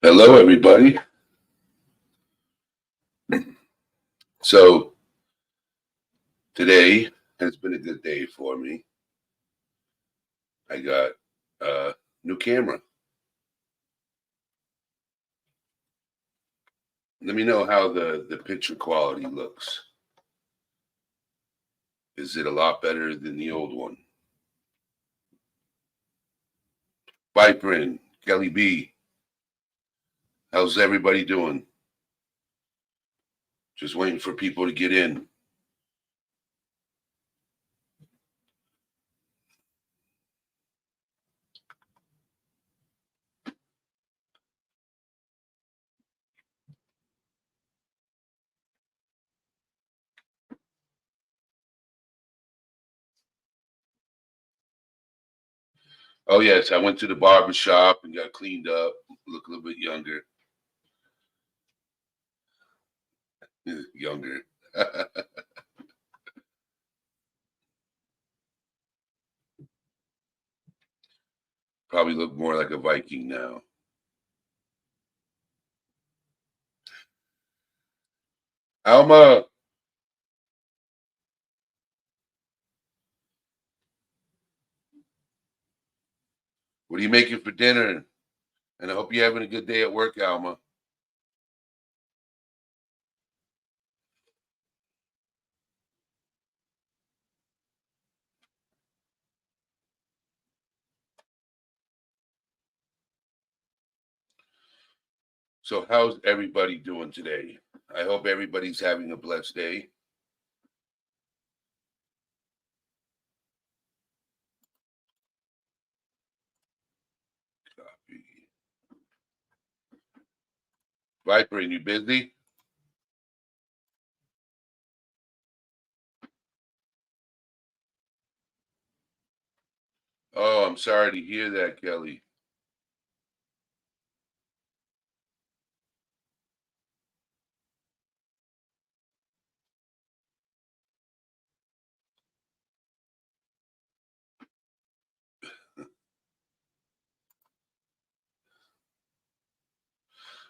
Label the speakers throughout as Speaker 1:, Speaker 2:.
Speaker 1: Hello, everybody. So today has been a good day for me. I got a new camera. Let me know how the picture quality looks. Is it a lot better than the old one? Viprin, Kelly B, how's everybody doing? Just waiting for people to get in. Oh, yes, I went to the barber shop and got cleaned up, look a little bit younger. Younger. Probably look more like a Viking now. Alma, what are you making for dinner? And I hope you're having a good day at work, Alma. So, how's everybody doing today? I hope everybody's having a blessed day. Copy. Viper, are you busy? Oh, I'm sorry to hear that, Kelly.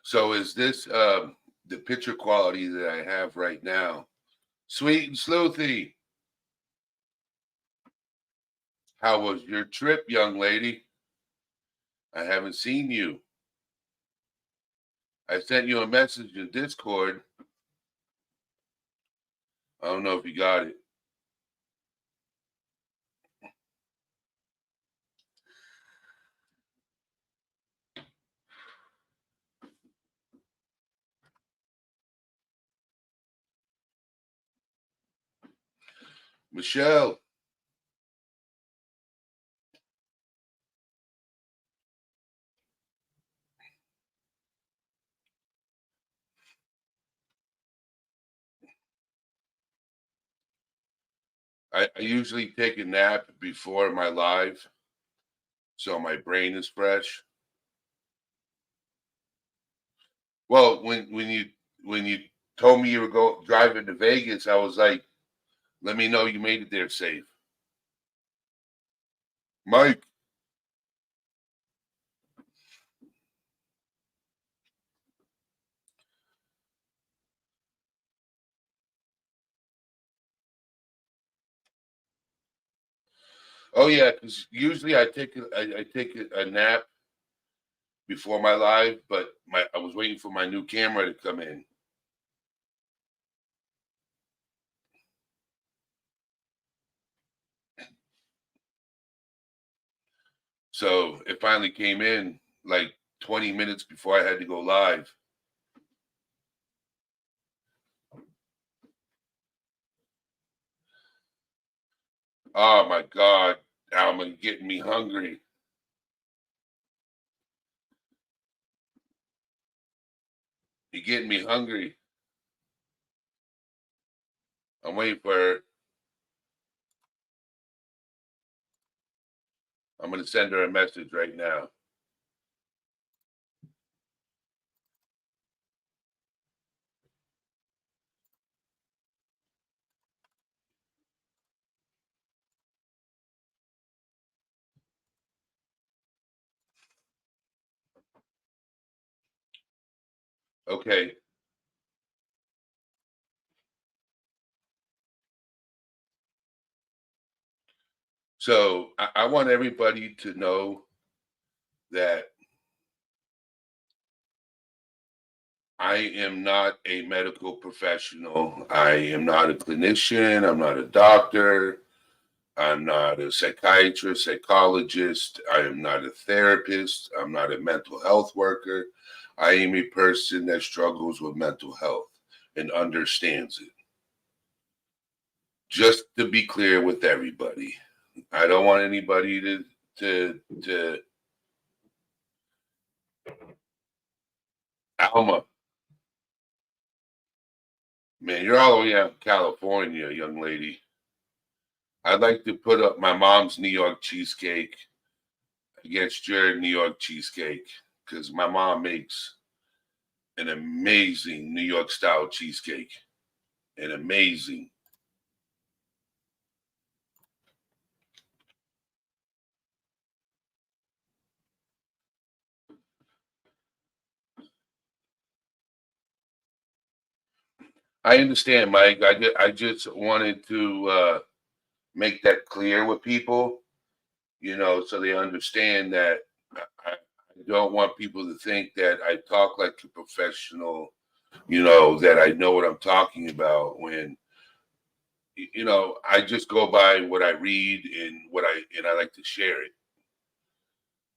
Speaker 1: So, is this the picture quality that I have right now? Sweet and sleuthy. How was your trip, young lady? I haven't seen you. I sent you a message in Discord. I don't know if you got it. Michelle, I usually take a nap before my live, so my brain is fresh. Well, when you told me you were driving to Vegas, I was like, let me know you made it there safe. Mike. Oh yeah, because usually I take a nap before my live, but I was waiting for my new camera to come in. So it finally came in like 20 minutes before I had to go live. Oh my God, Alma, you're getting me hungry. You're getting me hungry. I'm waiting for her. I'm going to send her a message right now. Okay. So I want everybody to know that I am not a medical professional. I am not a clinician. I'm not a doctor. I'm not a psychiatrist, psychologist. I am not a therapist. I'm not a mental health worker. I am a person that struggles with mental health and understands it. Just to be clear with everybody, I don't want anybody to Alma, man, you're all the way out in California, young lady. I'd like to put up my mom's New York cheesecake against your New York cheesecake because my mom makes an amazing New York style cheesecake. An amazing. I understand, Mike. I just wanted to make that clear with people, so they understand that I don't want people to think that I talk like a professional, that I know what I'm talking about when I just go by what I read and I like to share it.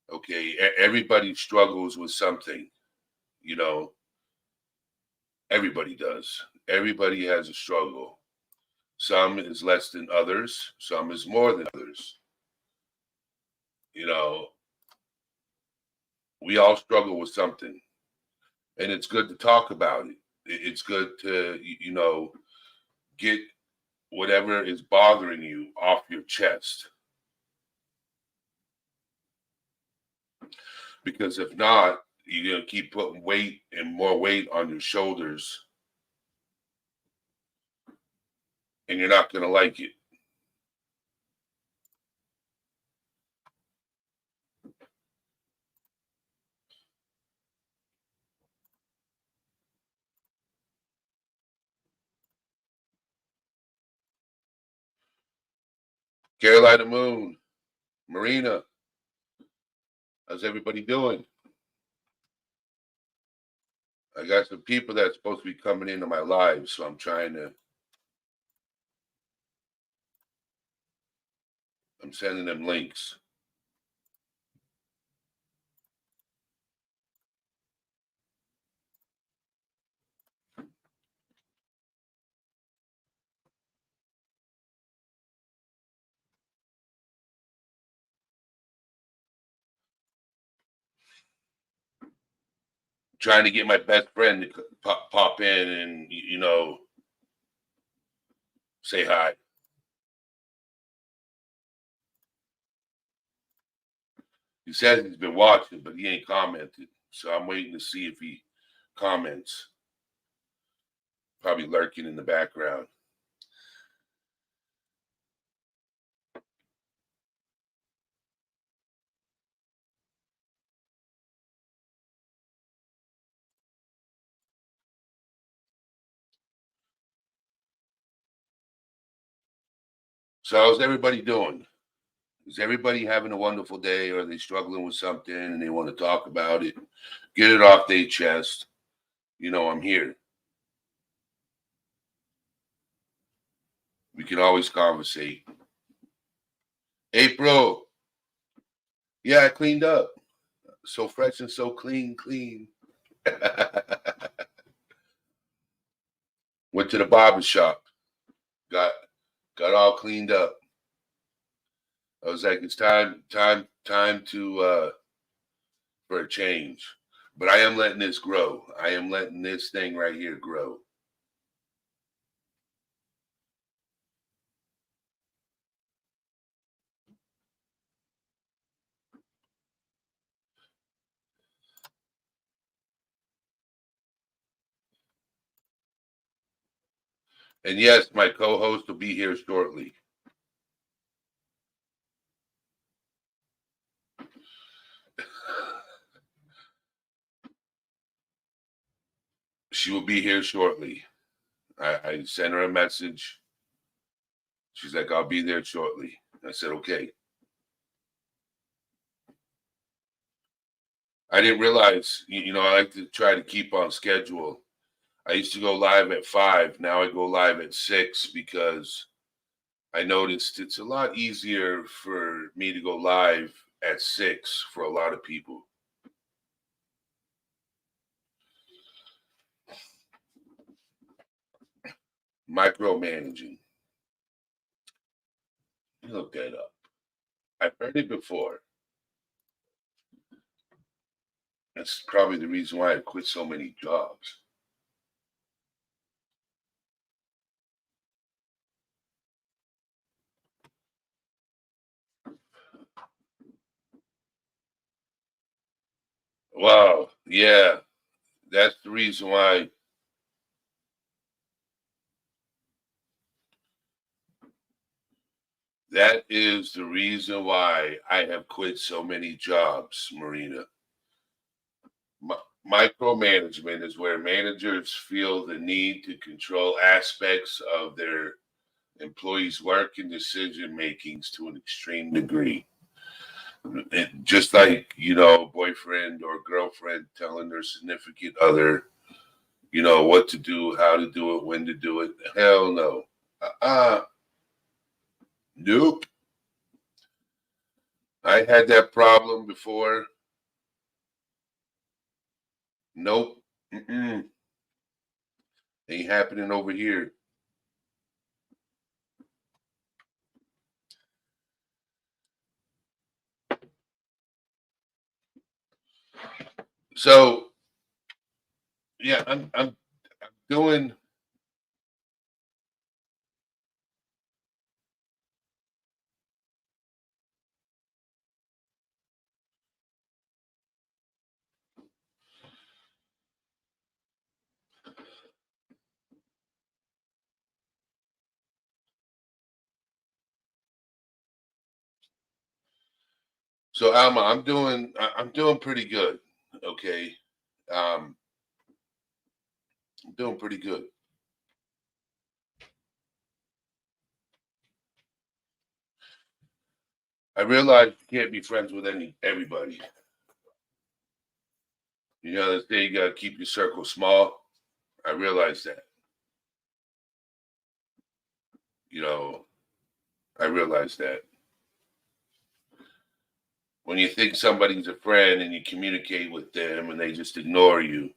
Speaker 1: Okay, everybody struggles with something, you know. Everybody does. Everybody has a struggle. Some is less than others. Some is more than others. You know, we all struggle with something, and it's good to talk about it. It's good to get whatever is bothering you off your chest. Because if not, you're gonna keep putting weight and more weight on your shoulders, and you're not gonna like it. Carolina Moon, Marina, how's everybody doing? I got some people that's supposed to be coming into my live, so I'm sending them links. Trying to get my best friend to pop in and say hi. He says he's been watching, but he ain't commented. So I'm waiting to see if he comments. Probably lurking in the background. So how's everybody doing? Is everybody having a wonderful day? Or are they struggling with something and they want to talk about it? Get it off their chest. I'm here. We can always conversate. April, yeah, I cleaned up. So fresh and so clean. Went to the barber shop. Got got all cleaned up. I was like, it's time to for a change. But I am letting this grow. I am letting this thing right here grow. And yes, my co-host will be here shortly. She will be here shortly. I sent her a message. She's like, I'll be there shortly. I said, okay. I didn't realize, I like to try to keep on schedule. I used to go live at 5. Now I go live at 6 because I noticed it's a lot easier for me to go live at 6 for a lot of people. Micromanaging. Look that up. I've heard it before. That's probably the reason why I quit so many jobs. Wow. Yeah. That's the reason why. That is the reason why I have quit so many jobs, Marina. Micromanagement is where managers feel the need to control aspects of their employees' work and decision makings to an extreme degree. Just like, boyfriend or girlfriend telling their significant other, what to do, how to do it, when to do it. Hell no. Nope. I had that problem before. Nope. Mm-mm. Ain't happening over here. So yeah, I'm doing. So Alma, I'm doing pretty good. Okay. I'm doing pretty good. I realize you can't be friends with everybody. They say you gotta keep your circle small. I realize that. You know, I realize that. When you think somebody's a friend and you communicate with them and they just ignore you,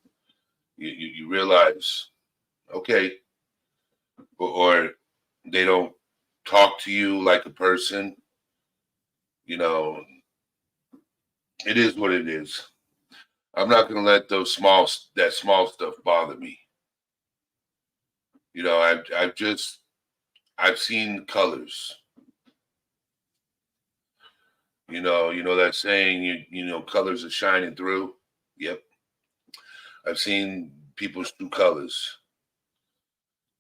Speaker 1: you realize, okay, or they don't talk to you like a person, you know, it is what it is. I'm not going to let that small stuff bother me. I've seen colors. That saying, colors are shining through. Yep. I've seen people's true colors.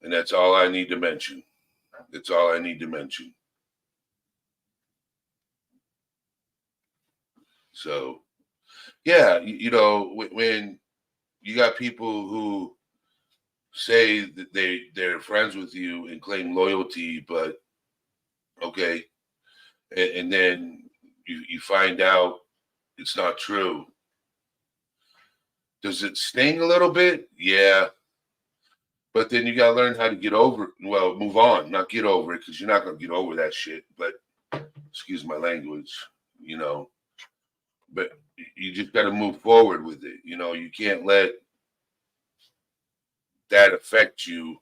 Speaker 1: And that's all I need to mention. That's all I need to mention. So, yeah, when you got people who say that they're friends with you and claim loyalty, but okay, and then you find out it's not true. Does it sting a little bit? Yeah, but then you gotta learn how to get over. Well, move on, not get over it, because you're not gonna get over that shit. But excuse my language, you know. But you just got to move forward with it. You can't let that affect you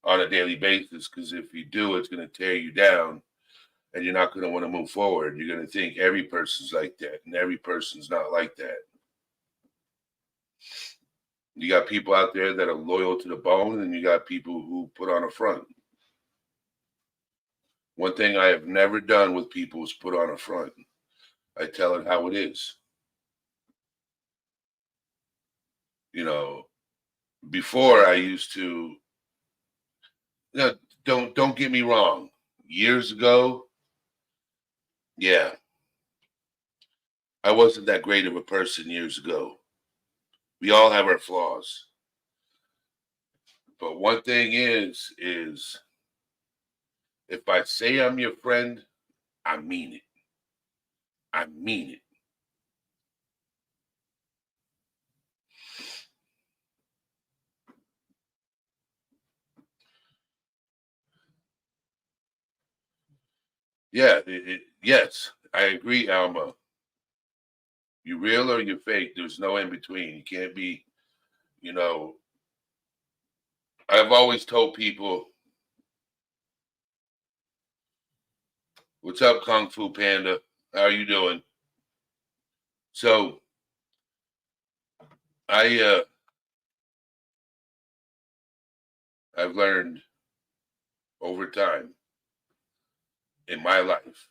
Speaker 1: on a daily basis, because if you do, it's going to tear you down and you're not going to want to move forward. You're going to think every person's like that, and every person's not like that. You got people out there that are loyal to the bone, and you got people who put on a front. One thing I have never done with people is put on a front. I tell it how it is. You know, before I used to, don't get me wrong. Years ago, yeah, I wasn't that great of a person years ago. We all have our flaws. But one thing is if I say I'm your friend, I mean it. I mean it. Yeah, yes, I agree, Alma. You real or you fake. There's no in between. You can't be, you know. I've always told people, "What's up, Kung Fu Panda? How are you doing?" So I, I've learned over time in my life.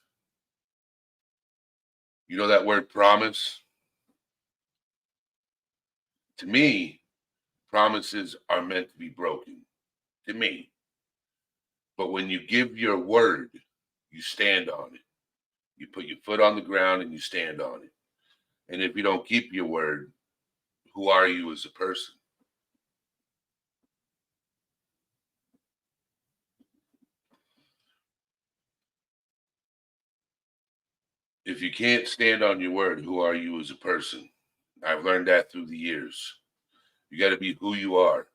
Speaker 1: You know that word promise? To me, promises are meant to be broken. To me, but when you give your word, you stand on it. You put your foot on the ground and you stand on it. And if you don't keep your word, who are you as a person? If you can't stand on your word, who are you as a person? I've learned that through the years. You got to be who you are.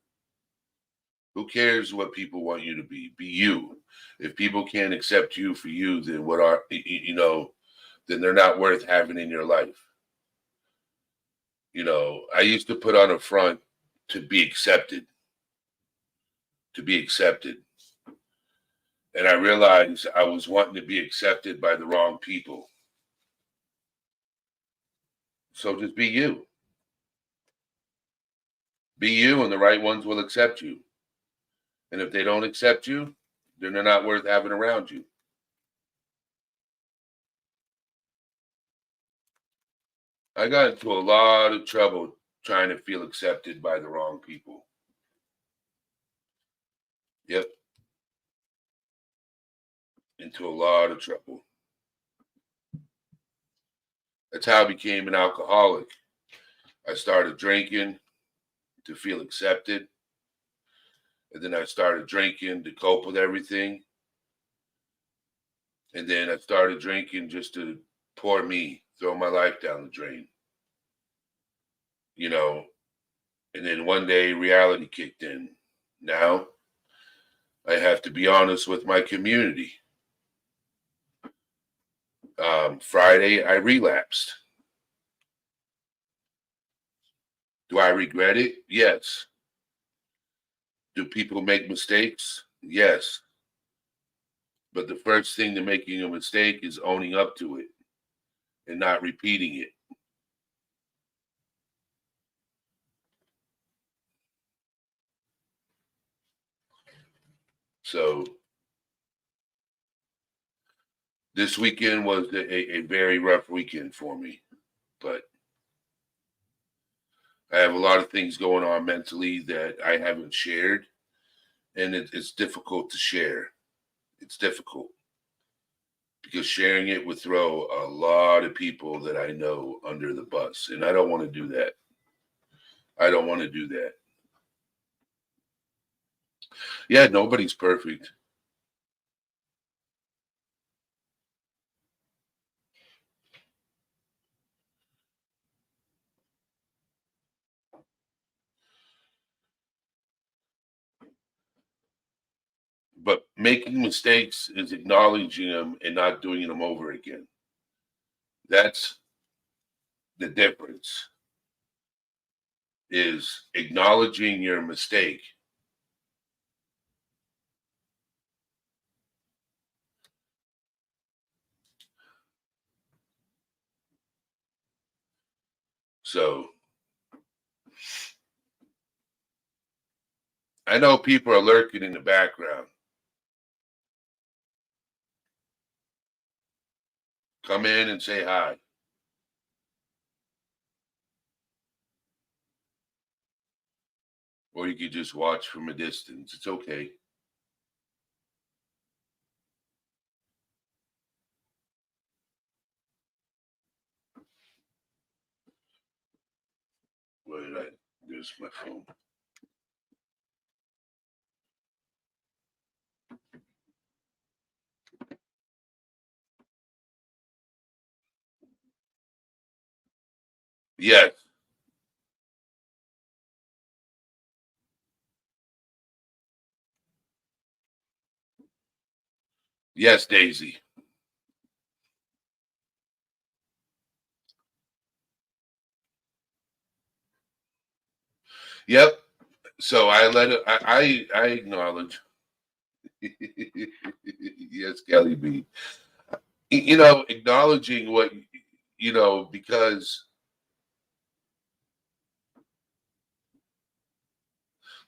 Speaker 1: Who cares what people want you to be? Be you. If people can't accept you for you, then what are then they're not worth having in your life. I used to put on a front to be accepted, to be accepted. And I realized I was wanting to be accepted by the wrong people. So just be you. Be you, and the right ones will accept you. And if they don't accept you, then they're not worth having around you. I got into a lot of trouble trying to feel accepted by the wrong people. Yep, into a lot of trouble. That's how I became an alcoholic. I started drinking to feel accepted. And then I started drinking to cope with everything. And then I started drinking just to pour me, throw my life down the drain. You know, and then one day reality kicked in. Now I have to be honest with my community. Friday, I relapsed. Do I regret it? Yes. Do people make mistakes? Yes. But the first thing to making a mistake is owning up to it and not repeating it. So this weekend was a very rough weekend for me, but I have a lot of things going on mentally that I haven't shared, and it's difficult to share. It's difficult because sharing it would throw a lot of people that I know under the bus, and I don't want to do that. I don't want to do that. Yeah, nobody's perfect. But making mistakes is acknowledging them and not doing them over again. That's the difference, is acknowledging your mistake. So I know people are lurking in the background. Come in and say hi. Or you could just watch from a distance. It's okay. Where did I? There's my phone. Yes. Yes, Daisy. Yep. So I let it. I acknowledge. Yes, Kelly B. Acknowledging what because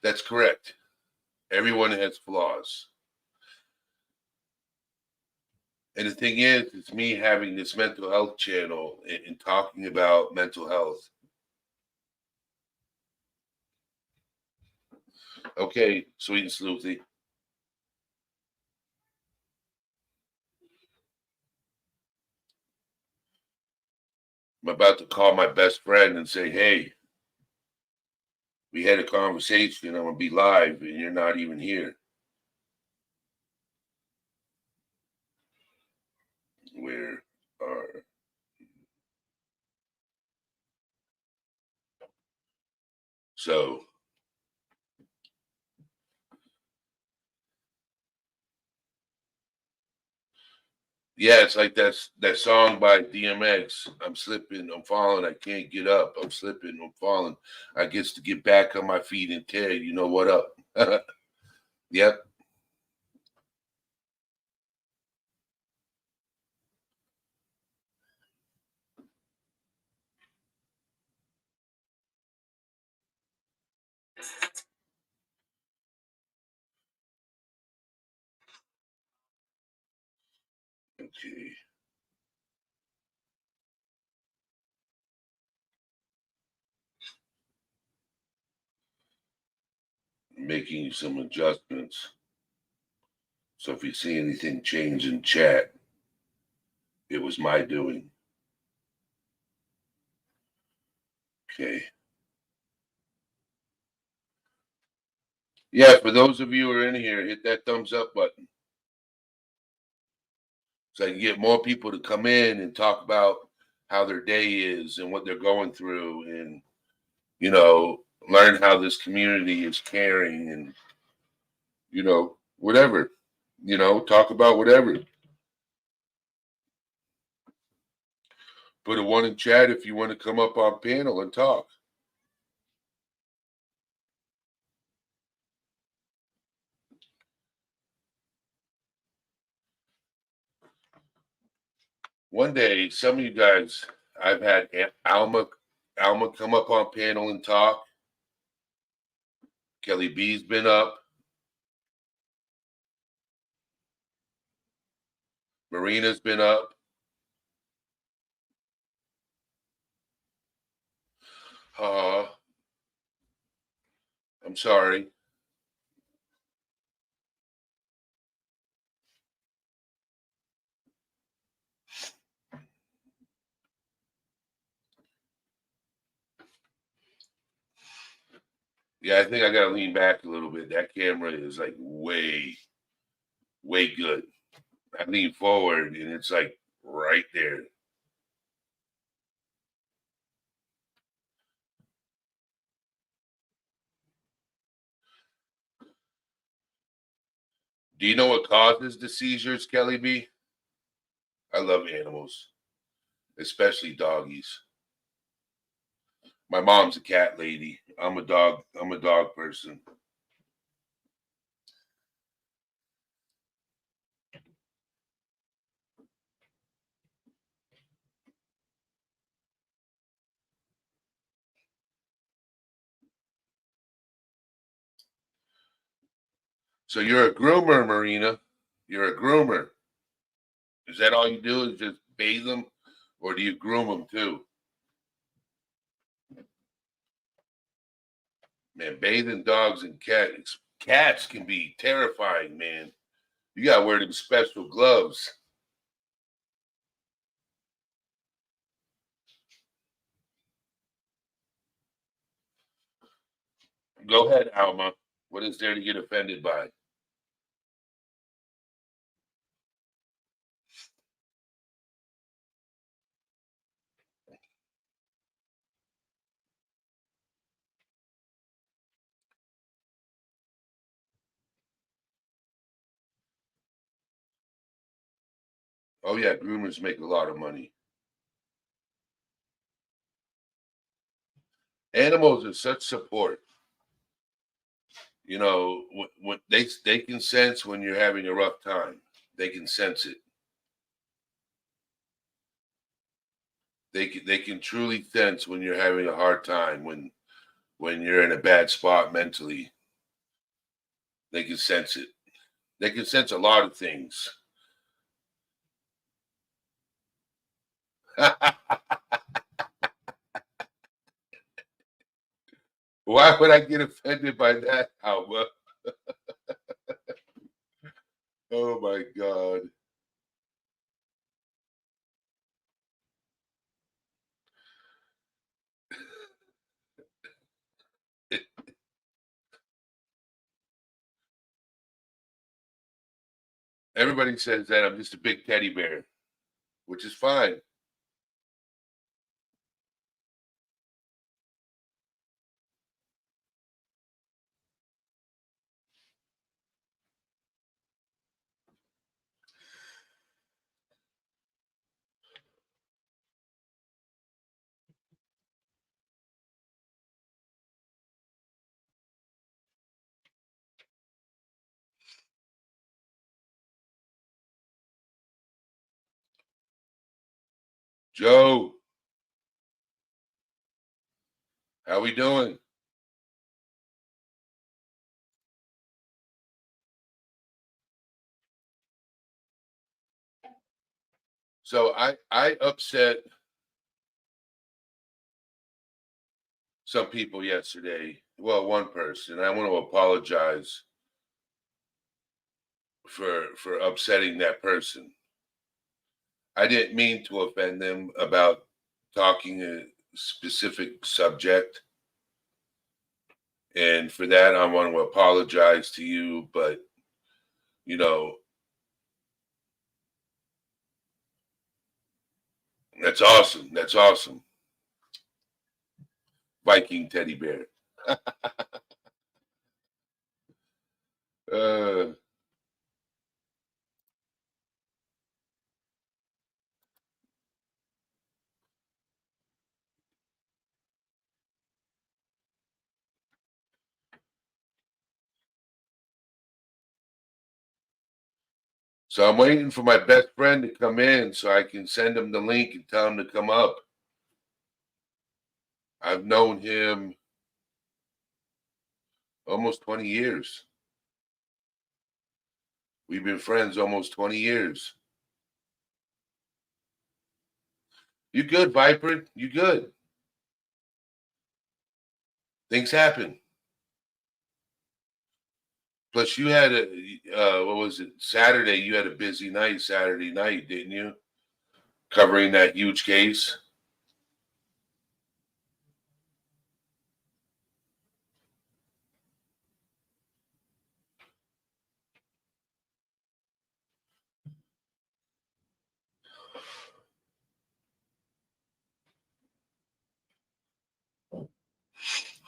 Speaker 1: that's correct. Everyone has flaws. And the thing is, it's me having this mental health channel and talking about mental health. Okay, sweet and sleuthy. I'm about to call my best friend and say, hey, we had a conversation. I'm going to be live and you're not even here. Where are. So, yeah, it's like that song by DMX. I'm slipping, I'm falling, I can't get up. I'm slipping, I'm falling. I gets to get back on my feet and tell you know what up. Yep. Okay. Making some adjustments. So if you see anything change in chat, it was my doing. Okay. Yeah, for those of you who are in here, hit that thumbs up button so I can get more people to come in and talk about how their day is and what they're going through and, learn how this community is caring and, whatever, talk about whatever. Put a one in chat if you want to come up on panel and talk. One day, some of you guys, I've had Alma come up on panel and talk. Kelly B's been up. Marina's been up. Uh, I'm sorry. Yeah, I think I gotta lean back a little bit. That camera is like way, way good. I lean forward and it's like right there. Do you know what causes the seizures, Kelly B? I love animals, especially doggies. My mom's a cat lady. I'm a dog person. So you're a groomer, Marina. You're a groomer. Is that all you do is just bathe them? Or do you groom them too? Man, bathing dogs and cats can be terrifying, man. You gotta wear them special gloves. Go ahead, Alma. What is there to get offended by? Oh yeah, groomers make a lot of money. Animals are such support. You know, when they can sense when you're having a rough time. They can sense it. They can truly sense when you're having a hard time, when you're in a bad spot mentally. They can sense it. They can sense a lot of things. Why would I get offended by that, Alma? Oh my God. Everybody says that I'm just a big teddy bear, which is fine. Joe, how we doing? So I upset some people yesterday. Well, one person. I want to apologize for upsetting that person. I didn't mean to offend them about talking a specific subject. And for that, I want to apologize to you. But, you know, that's awesome. That's awesome. Viking teddy bear. uh, so I'm waiting for my best friend to come in so I can send him the link and tell him to come up. I've known him almost 20 years. We've been friends almost 20 years. You good, Viper? You good? Things happen. Plus, you had what was it, Saturday? You had a busy night Saturday night, didn't you? Covering that huge case.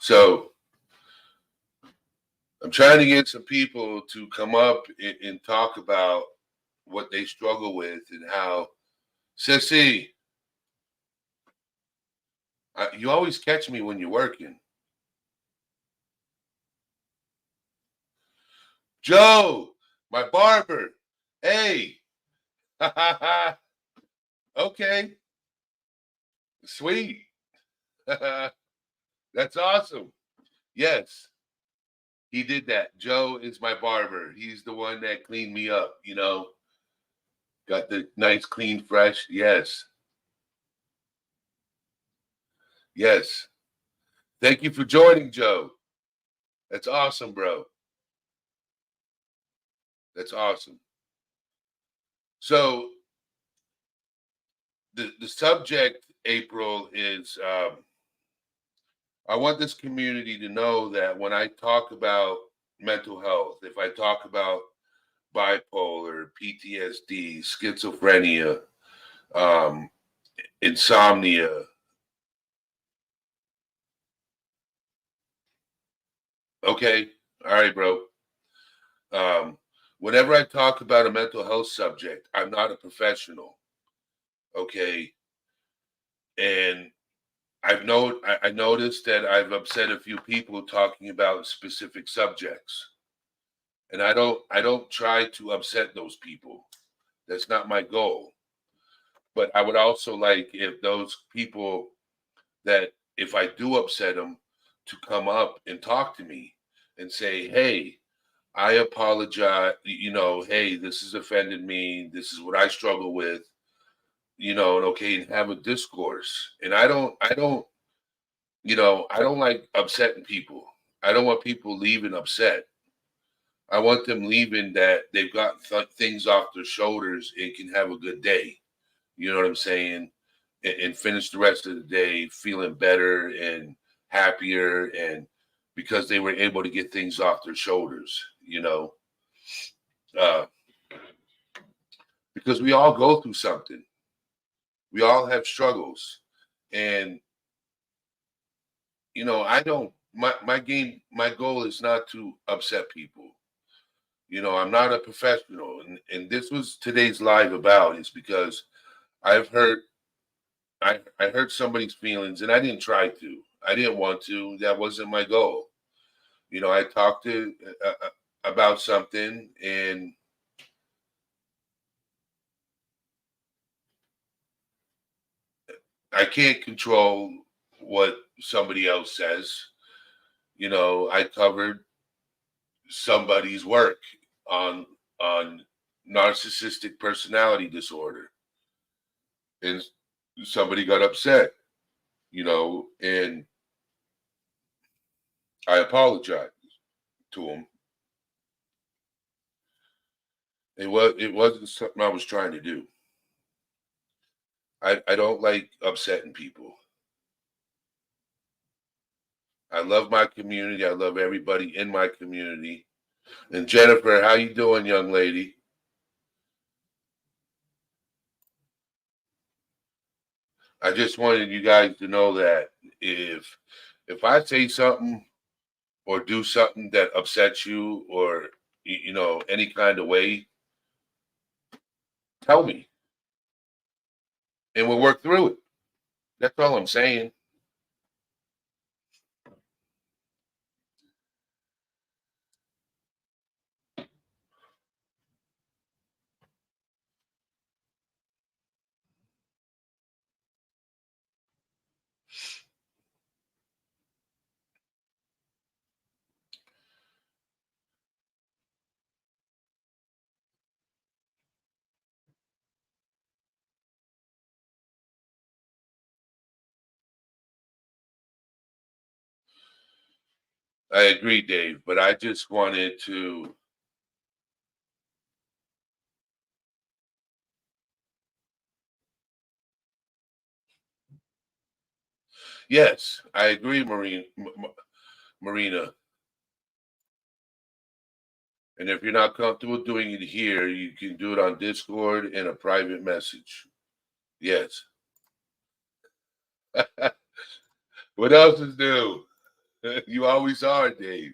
Speaker 1: So I'm trying to get some people to come up and talk about what they struggle with and how. Sissy, you always catch me when you're working. Joe, my barber. Hey. Okay. Sweet. That's awesome. Yes, he did that. Joe is my barber. He's the one that cleaned me up, got the nice, clean, fresh. Yes. Yes. Thank you for joining, Joe. That's awesome, bro. That's awesome. So the subject, April, is I want this community to know that when I talk about mental health, if I talk about bipolar, PTSD, schizophrenia, um, insomnia. Okay, all right, bro. Um, whenever I talk about a mental health subject, I'm not a professional. Okay. And I noticed that I've upset a few people talking about specific subjects. And I don't try to upset those people. That's not my goal. But I would also like if those people that if I do upset them to come up and talk to me and say, "Hey, I apologize, hey, this has offended me. This is what I struggle with." And okay, and have a discourse. And I don't like upsetting people. I don't want people leaving upset. I want them leaving that they've got things off their shoulders and can have a good day. You know what I'm saying? And finish the rest of the day feeling better and happier, and because they were able to get things off their shoulders. Uh, because we all go through something. We all have struggles. And, I don't, my goal is not to upset people. I'm not a professional. And this was today's live about, is because I've heard I hurt somebody's feelings, and I didn't try to. I didn't want to. That wasn't my goal. I talked to about something, and I can't control what somebody else says. I covered somebody's work on on narcissistic personality disorder, and somebody got upset. And I apologized to him. It wasn't something I was trying to do. I don't like upsetting people. I love my community. I love everybody in my community. And Jennifer, how you doing, young lady? I just wanted you guys to know that if I say something or do something that upsets you, or any kind of way, tell me and we'll work through it. That's all I'm saying. I agree, Dave, but I just wanted to. Yes, I agree, Marina. And if you're not comfortable doing it here, you can do it on Discord in a private message. Yes. What else is new? You always are, Dave.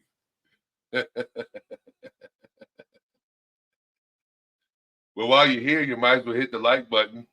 Speaker 1: Well, while you're here, you might as well hit the like button.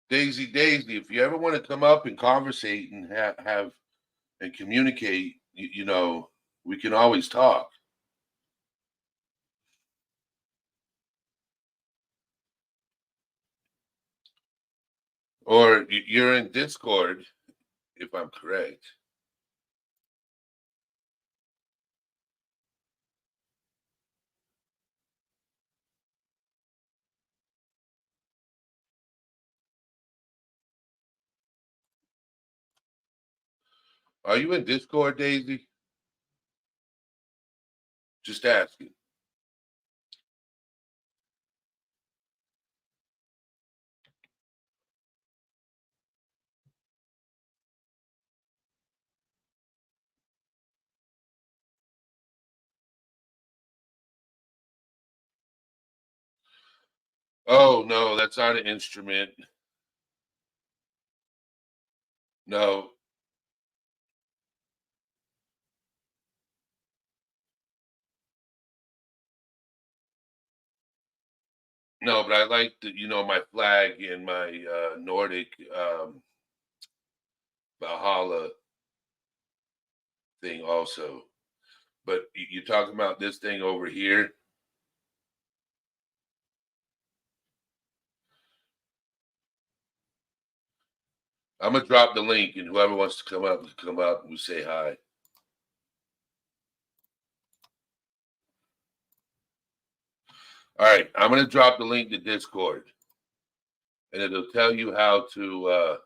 Speaker 1: Daisy, if you ever want to come up and conversate and have and communicate, we can always talk. Or you're in Discord, if I'm correct. Are you in Discord, Daisy? Just asking. Oh no, that's not an instrument. No. No, but I like the, my flag and my Nordic Valhalla thing also. But you're talking about this thing over here. I'm gonna drop the link, and whoever wants to come up and we say hi. All right, I'm gonna drop the link to Discord, and it'll tell you how to.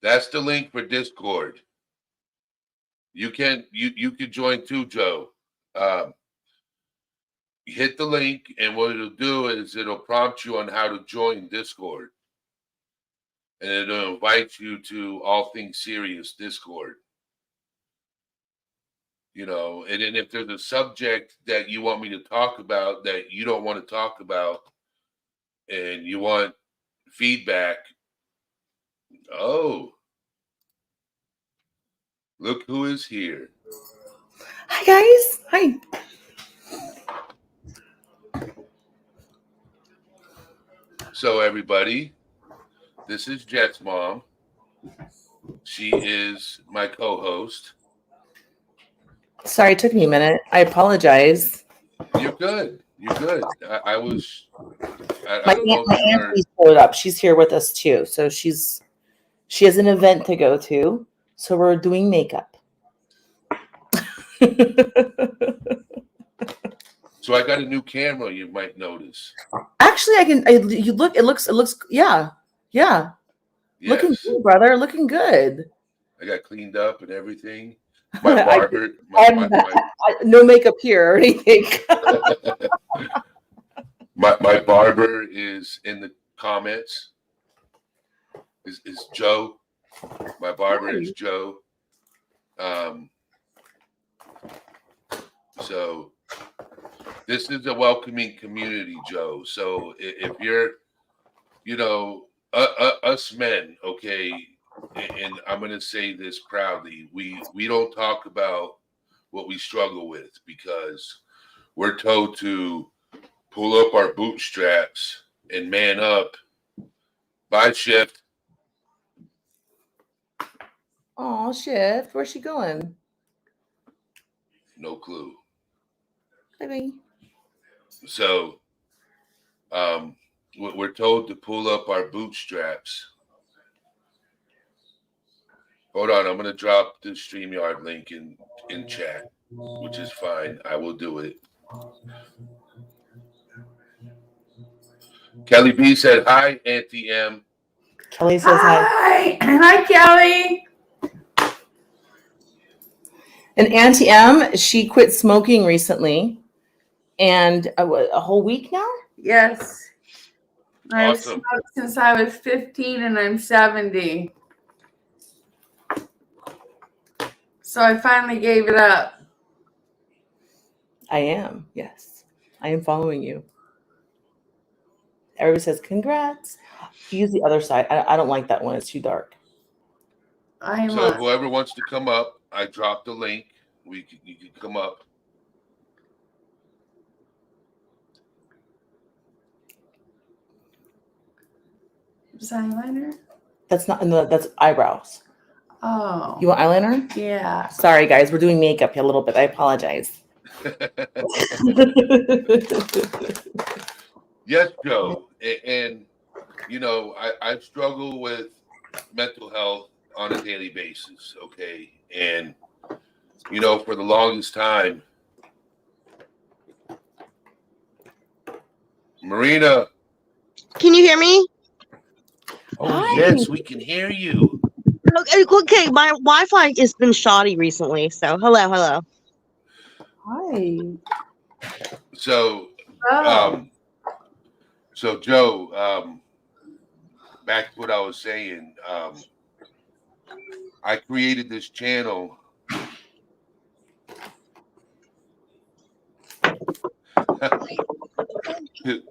Speaker 1: That's the link for Discord. You can join too, Joe. Hit the link, and what it'll do is it'll prompt you on how to join Discord, and it'll invite you to All Things Serious Discord. And then if there's a subject that you want me to talk about that you don't want to talk about, and you want feedback, oh, look who is here.
Speaker 2: Hi, guys. Hi.
Speaker 1: So, everybody, this is Jet's mom. She is my co-host.
Speaker 2: Sorry, it took me a minute. I apologize.
Speaker 1: You're good. You're good. I don't
Speaker 2: My
Speaker 1: know if you
Speaker 2: aunt showed up. She's here with us too. So she has an event to go to. So we're doing makeup.
Speaker 1: So I got a new camera. You might notice.
Speaker 2: Actually, you look. It looks. Yeah. Yes. Looking good, brother. Looking good.
Speaker 1: I got cleaned up and everything. My barber.
Speaker 2: No makeup here or anything.
Speaker 1: my barber is in the comments. Is Joe? My barber is Joe. So this is a welcoming community, Joe. So if you're, us men, okay, and I'm going to say this proudly, we don't talk about what we struggle with because we're told to pull up our bootstraps and man up. Bye, Shift.
Speaker 2: Oh, Shift. Where's she going?
Speaker 1: No clue.
Speaker 2: Bye-bye.
Speaker 1: So, we're told to pull up our bootstraps. Hold on, I'm going to drop the StreamYard link in chat, which is fine. I will do it. Kelly B said, hi, Auntie M.
Speaker 2: Kelly says hi.
Speaker 3: Hi, Kelly.
Speaker 2: And Auntie M, she quit smoking recently. And a whole week now?
Speaker 3: Yes. I've
Speaker 1: Awesome.
Speaker 3: smoked since I was 15 and I'm 70. So I finally gave it up.
Speaker 2: I am. Yes. I am following you. Everybody says, congrats. Use the other side. I don't like that one. It's too dark.
Speaker 1: So whoever wants to come up, I dropped the link. You can come up.
Speaker 3: Is eyeliner?
Speaker 2: That's not that's eyebrows.
Speaker 3: Oh.
Speaker 2: You want eyeliner?
Speaker 3: Yeah.
Speaker 2: Sorry, guys. We're doing makeup a little bit. I apologize.
Speaker 1: Yes, Joe. And I struggle with mental health on a daily basis, okay? And, for the longest time, Marina.
Speaker 4: Can you hear me?
Speaker 1: Oh,
Speaker 2: Hi.
Speaker 1: yes, we can hear you.
Speaker 4: Okay, my Wi-Fi has been shoddy recently, so hello.
Speaker 2: Hi.
Speaker 1: So,
Speaker 3: Oh.
Speaker 1: Joe, back to what I was saying. I created this channel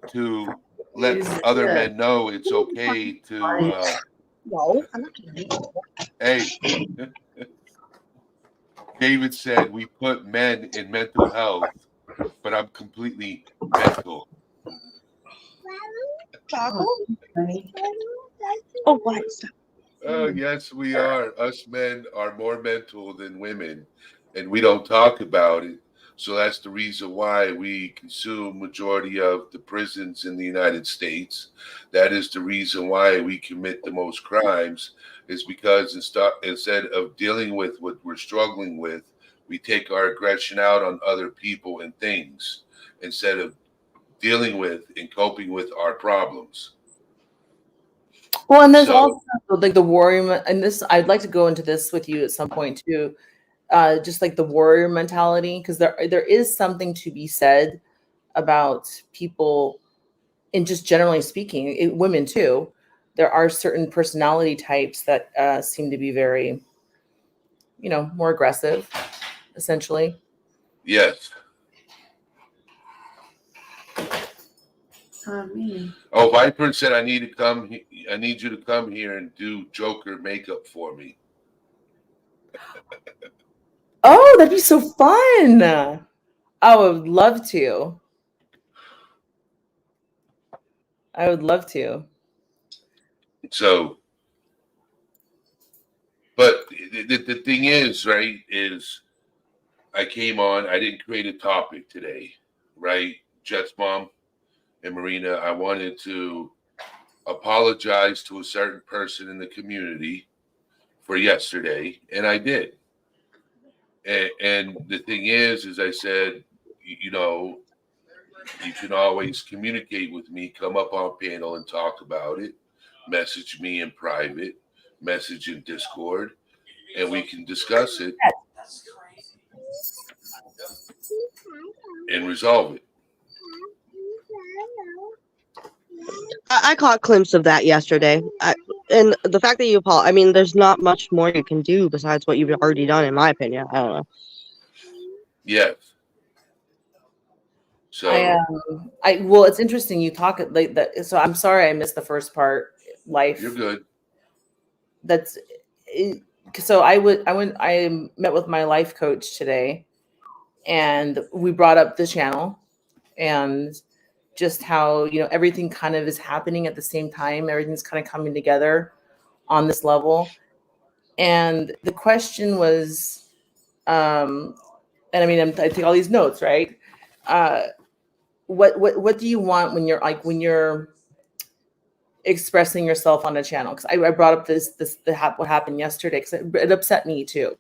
Speaker 1: to let other men know it's okay to.
Speaker 4: No, I'm not kidding.
Speaker 1: Hey, David said we put men in mental health, but I'm completely mental.
Speaker 3: Honey.
Speaker 4: Oh, what?
Speaker 1: Yes, we are. Us men are more mental than women, and we don't talk about it. So that's the reason why we consume majority of the prisons in the United States. That is the reason why we commit the most crimes, is because instead of dealing with what we're struggling with, we take our aggression out on other people and things instead of dealing with and coping with our problems.
Speaker 2: Well, and there's
Speaker 1: So
Speaker 2: also like the warrior, and this I'd like to go into this with you at some point too. Just like the warrior mentality, because there is something to be said about people, and just generally speaking, women too. There are certain personality types that seem to be very, more aggressive, essentially.
Speaker 1: yes.
Speaker 3: Me.
Speaker 1: Oh, Viper said I need to come. I need you to come here and do Joker makeup for me.
Speaker 2: Oh, that'd be so fun. I would love to. I would love to.
Speaker 1: So, but the thing is, right? Is I came on. I didn't create a topic today, right? Jets Mom and Marina. I wanted to apologize to a certain person in the community for yesterday, and I did. And the thing is I said, you know, you can always communicate with me, come up on panel and talk about it, message me in private, message in Discord, and we can discuss it and resolve it.
Speaker 4: I caught a glimpse of that yesterday. And the fact that you I mean, there's not much more you can do besides what you've already done, in my opinion. I don't know.
Speaker 1: Yes. So
Speaker 2: Well, it's interesting you talk like that. So I'm sorry I missed the first part. Life.
Speaker 1: you're good.
Speaker 2: That's so I met with my life coach today, and we brought up the channel and just how everything kind of is happening at the same time. Everything's kind of coming together on this level, and the question was, and I mean I take all these notes, right? What do you want when you're expressing yourself on a channel? Because I brought up what happened yesterday, because it upset me too.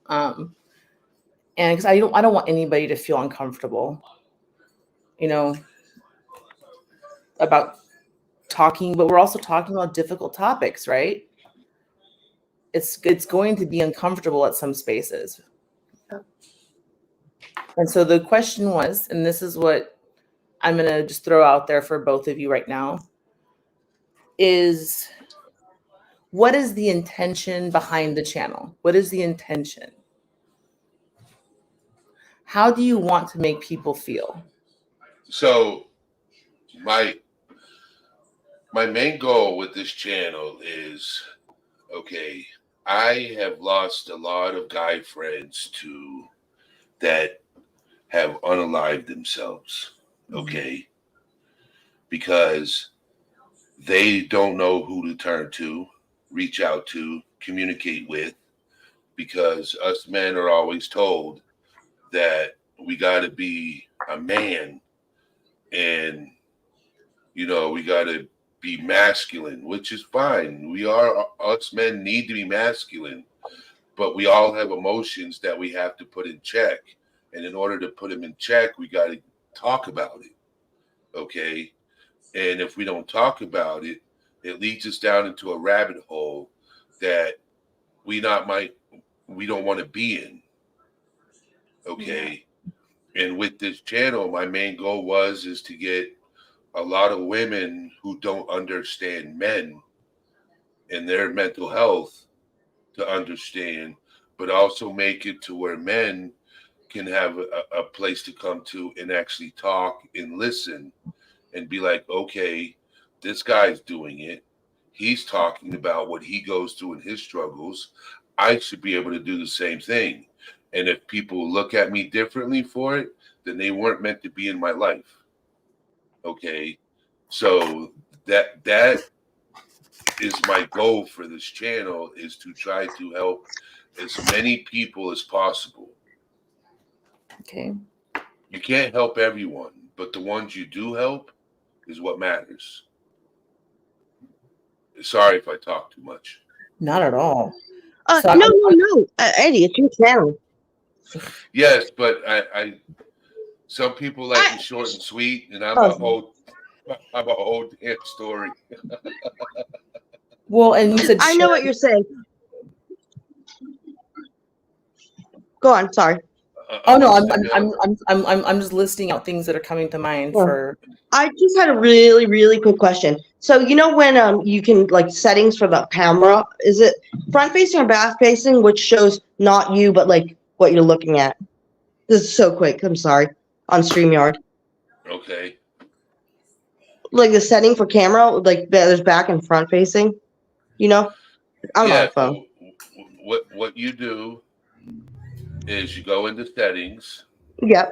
Speaker 2: And because I don't want anybody to feel uncomfortable, about talking, but we're also talking about difficult topics, right? It's going to be uncomfortable at some spaces. And so the question was, and this is what I'm going to just throw out there for both of you right now, is what is the intention behind the channel? What is the intention? How do you want to make people feel?
Speaker 1: So my main goal with this channel is, okay, I have lost a lot of guy friends to that have unalived themselves, okay? Because they don't know who to turn to, reach out to, communicate with, because us men are always told that we got to be a man and, we got to be masculine, which is fine. Us men need to be masculine, but we all have emotions that we have to put in check. And in order to put them in check, we got to talk about it. Okay. And if we don't talk about it, it leads us down into a rabbit hole that we don't want to be in. Okay. And with this channel, my main goal is to get a lot of women who don't understand men and their mental health to understand, but also make it to where men can have a place to come to and actually talk and listen and be like, okay, this guy's doing it. He's talking about what he goes through in his struggles. I should be able to do the same thing. And if people look at me differently for it, then they weren't meant to be in my life. Okay. So that is my goal for this channel, is to try to help as many people as possible.
Speaker 2: Okay.
Speaker 1: You can't help everyone, but the ones you do help is what matters. Sorry if I talk too much.
Speaker 2: Not at all.
Speaker 4: No. Eddie, it's your channel.
Speaker 1: Yes, but I some people like it short and sweet, and I'm a whole damn story.
Speaker 2: Well, and you said
Speaker 4: I know what you're saying. Go on. Sorry.
Speaker 2: Oh no, I'm just listing out things that are coming to mind for.
Speaker 4: I just had a really, really quick question. So you know when you can like settings for the camera, is it front facing or back facing, which shows not you but like what you're looking at? This is so quick. I'm sorry. On StreamYard.
Speaker 1: Okay.
Speaker 4: Like the setting for camera, like there's back and front facing. You know, I'm on the phone.
Speaker 1: So what you do is you go into settings.
Speaker 4: Yep.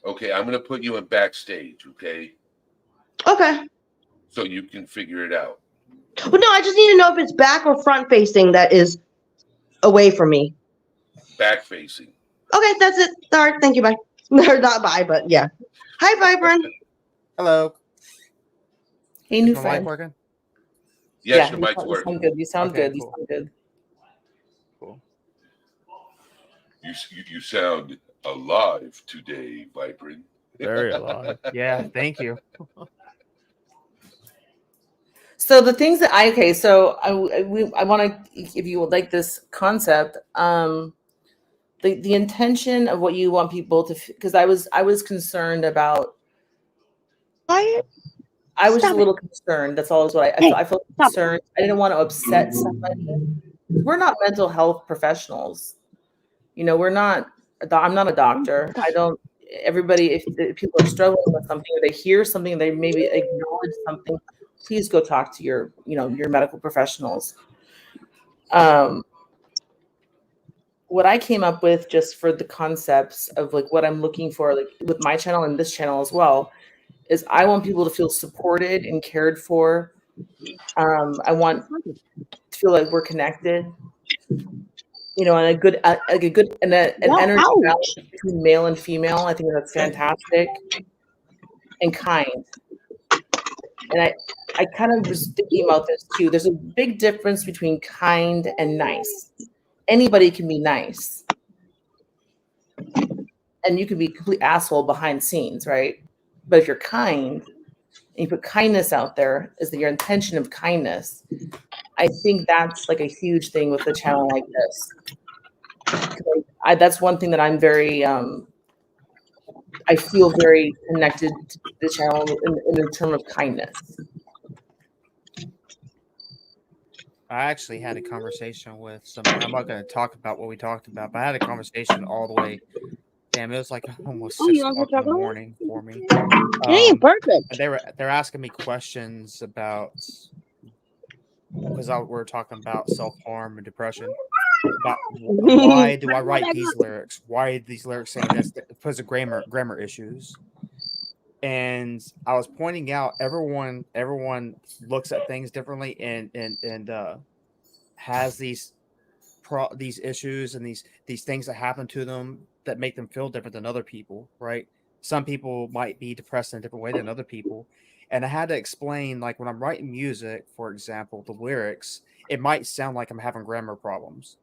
Speaker 1: Okay, I'm gonna put you in backstage. Okay.
Speaker 4: Okay.
Speaker 1: So you can figure it out.
Speaker 4: Well, no, I just need to know if it's back or front facing that is away from me.
Speaker 1: Back facing.
Speaker 4: Okay, that's it. All right, thank you. Bye. Or not bye, but yeah. Hi, Vibrant.
Speaker 5: Hello.
Speaker 2: Hey, new
Speaker 5: Is my mic
Speaker 2: friend.
Speaker 5: working?
Speaker 1: Yes, your
Speaker 2: you
Speaker 1: mic's
Speaker 2: sound
Speaker 1: working.
Speaker 2: good. You sound
Speaker 5: Okay,
Speaker 2: good.
Speaker 5: cool.
Speaker 2: You sound good.
Speaker 5: Cool.
Speaker 1: You sound alive today, Vibrant.
Speaker 5: Very alive. Yeah, thank you.
Speaker 2: So the things that so I want to, if you would like this concept, the intention of what you want people to, because I was concerned about.
Speaker 4: Quiet.
Speaker 2: I was just
Speaker 4: Stop
Speaker 2: a little concerned. That's all. Is what I felt
Speaker 4: stop.
Speaker 2: concerned. I didn't want to upset somebody. We're not mental health professionals. You know, we're not. I'm not a doctor. I don't. Everybody, if people are struggling with something, or they hear something, they maybe acknowledge something, please go talk to your medical professionals. What I came up with, just for the concepts of like what I'm looking for, like with my channel and this channel as well, is I want people to feel supported and cared for. I want to feel like we're connected, and a good an energy balance between male and female. I think that's fantastic, and kind. And I kind of was thinking about this too. There's a big difference between kind and nice. Anybody can be nice, and you can be a complete asshole behind scenes, right? But if you're kind and you put kindness out there, is that your intention of kindness? I think that's like a huge thing with a channel like this. That's one thing that I'm very, I feel very connected to the channel in the term of kindness.
Speaker 5: I actually had a conversation with someone. I'm not going to talk about what we talked about, but I had a conversation all the way. Damn, it was like almost 6 o'clock in the morning for me.
Speaker 4: Hey, perfect.
Speaker 5: They're asking me questions about, because we're talking about self-harm and depression. About why do I write these lyrics? Why are these lyrics saying this? Because of grammar issues. And I was pointing out everyone looks at things differently and has these issues and these things that happen to them that make them feel different than other people, right? Some people might be depressed in a different way than other people. And I had to explain, like when I'm writing music, for example, the lyrics, it might sound like I'm having grammar problems.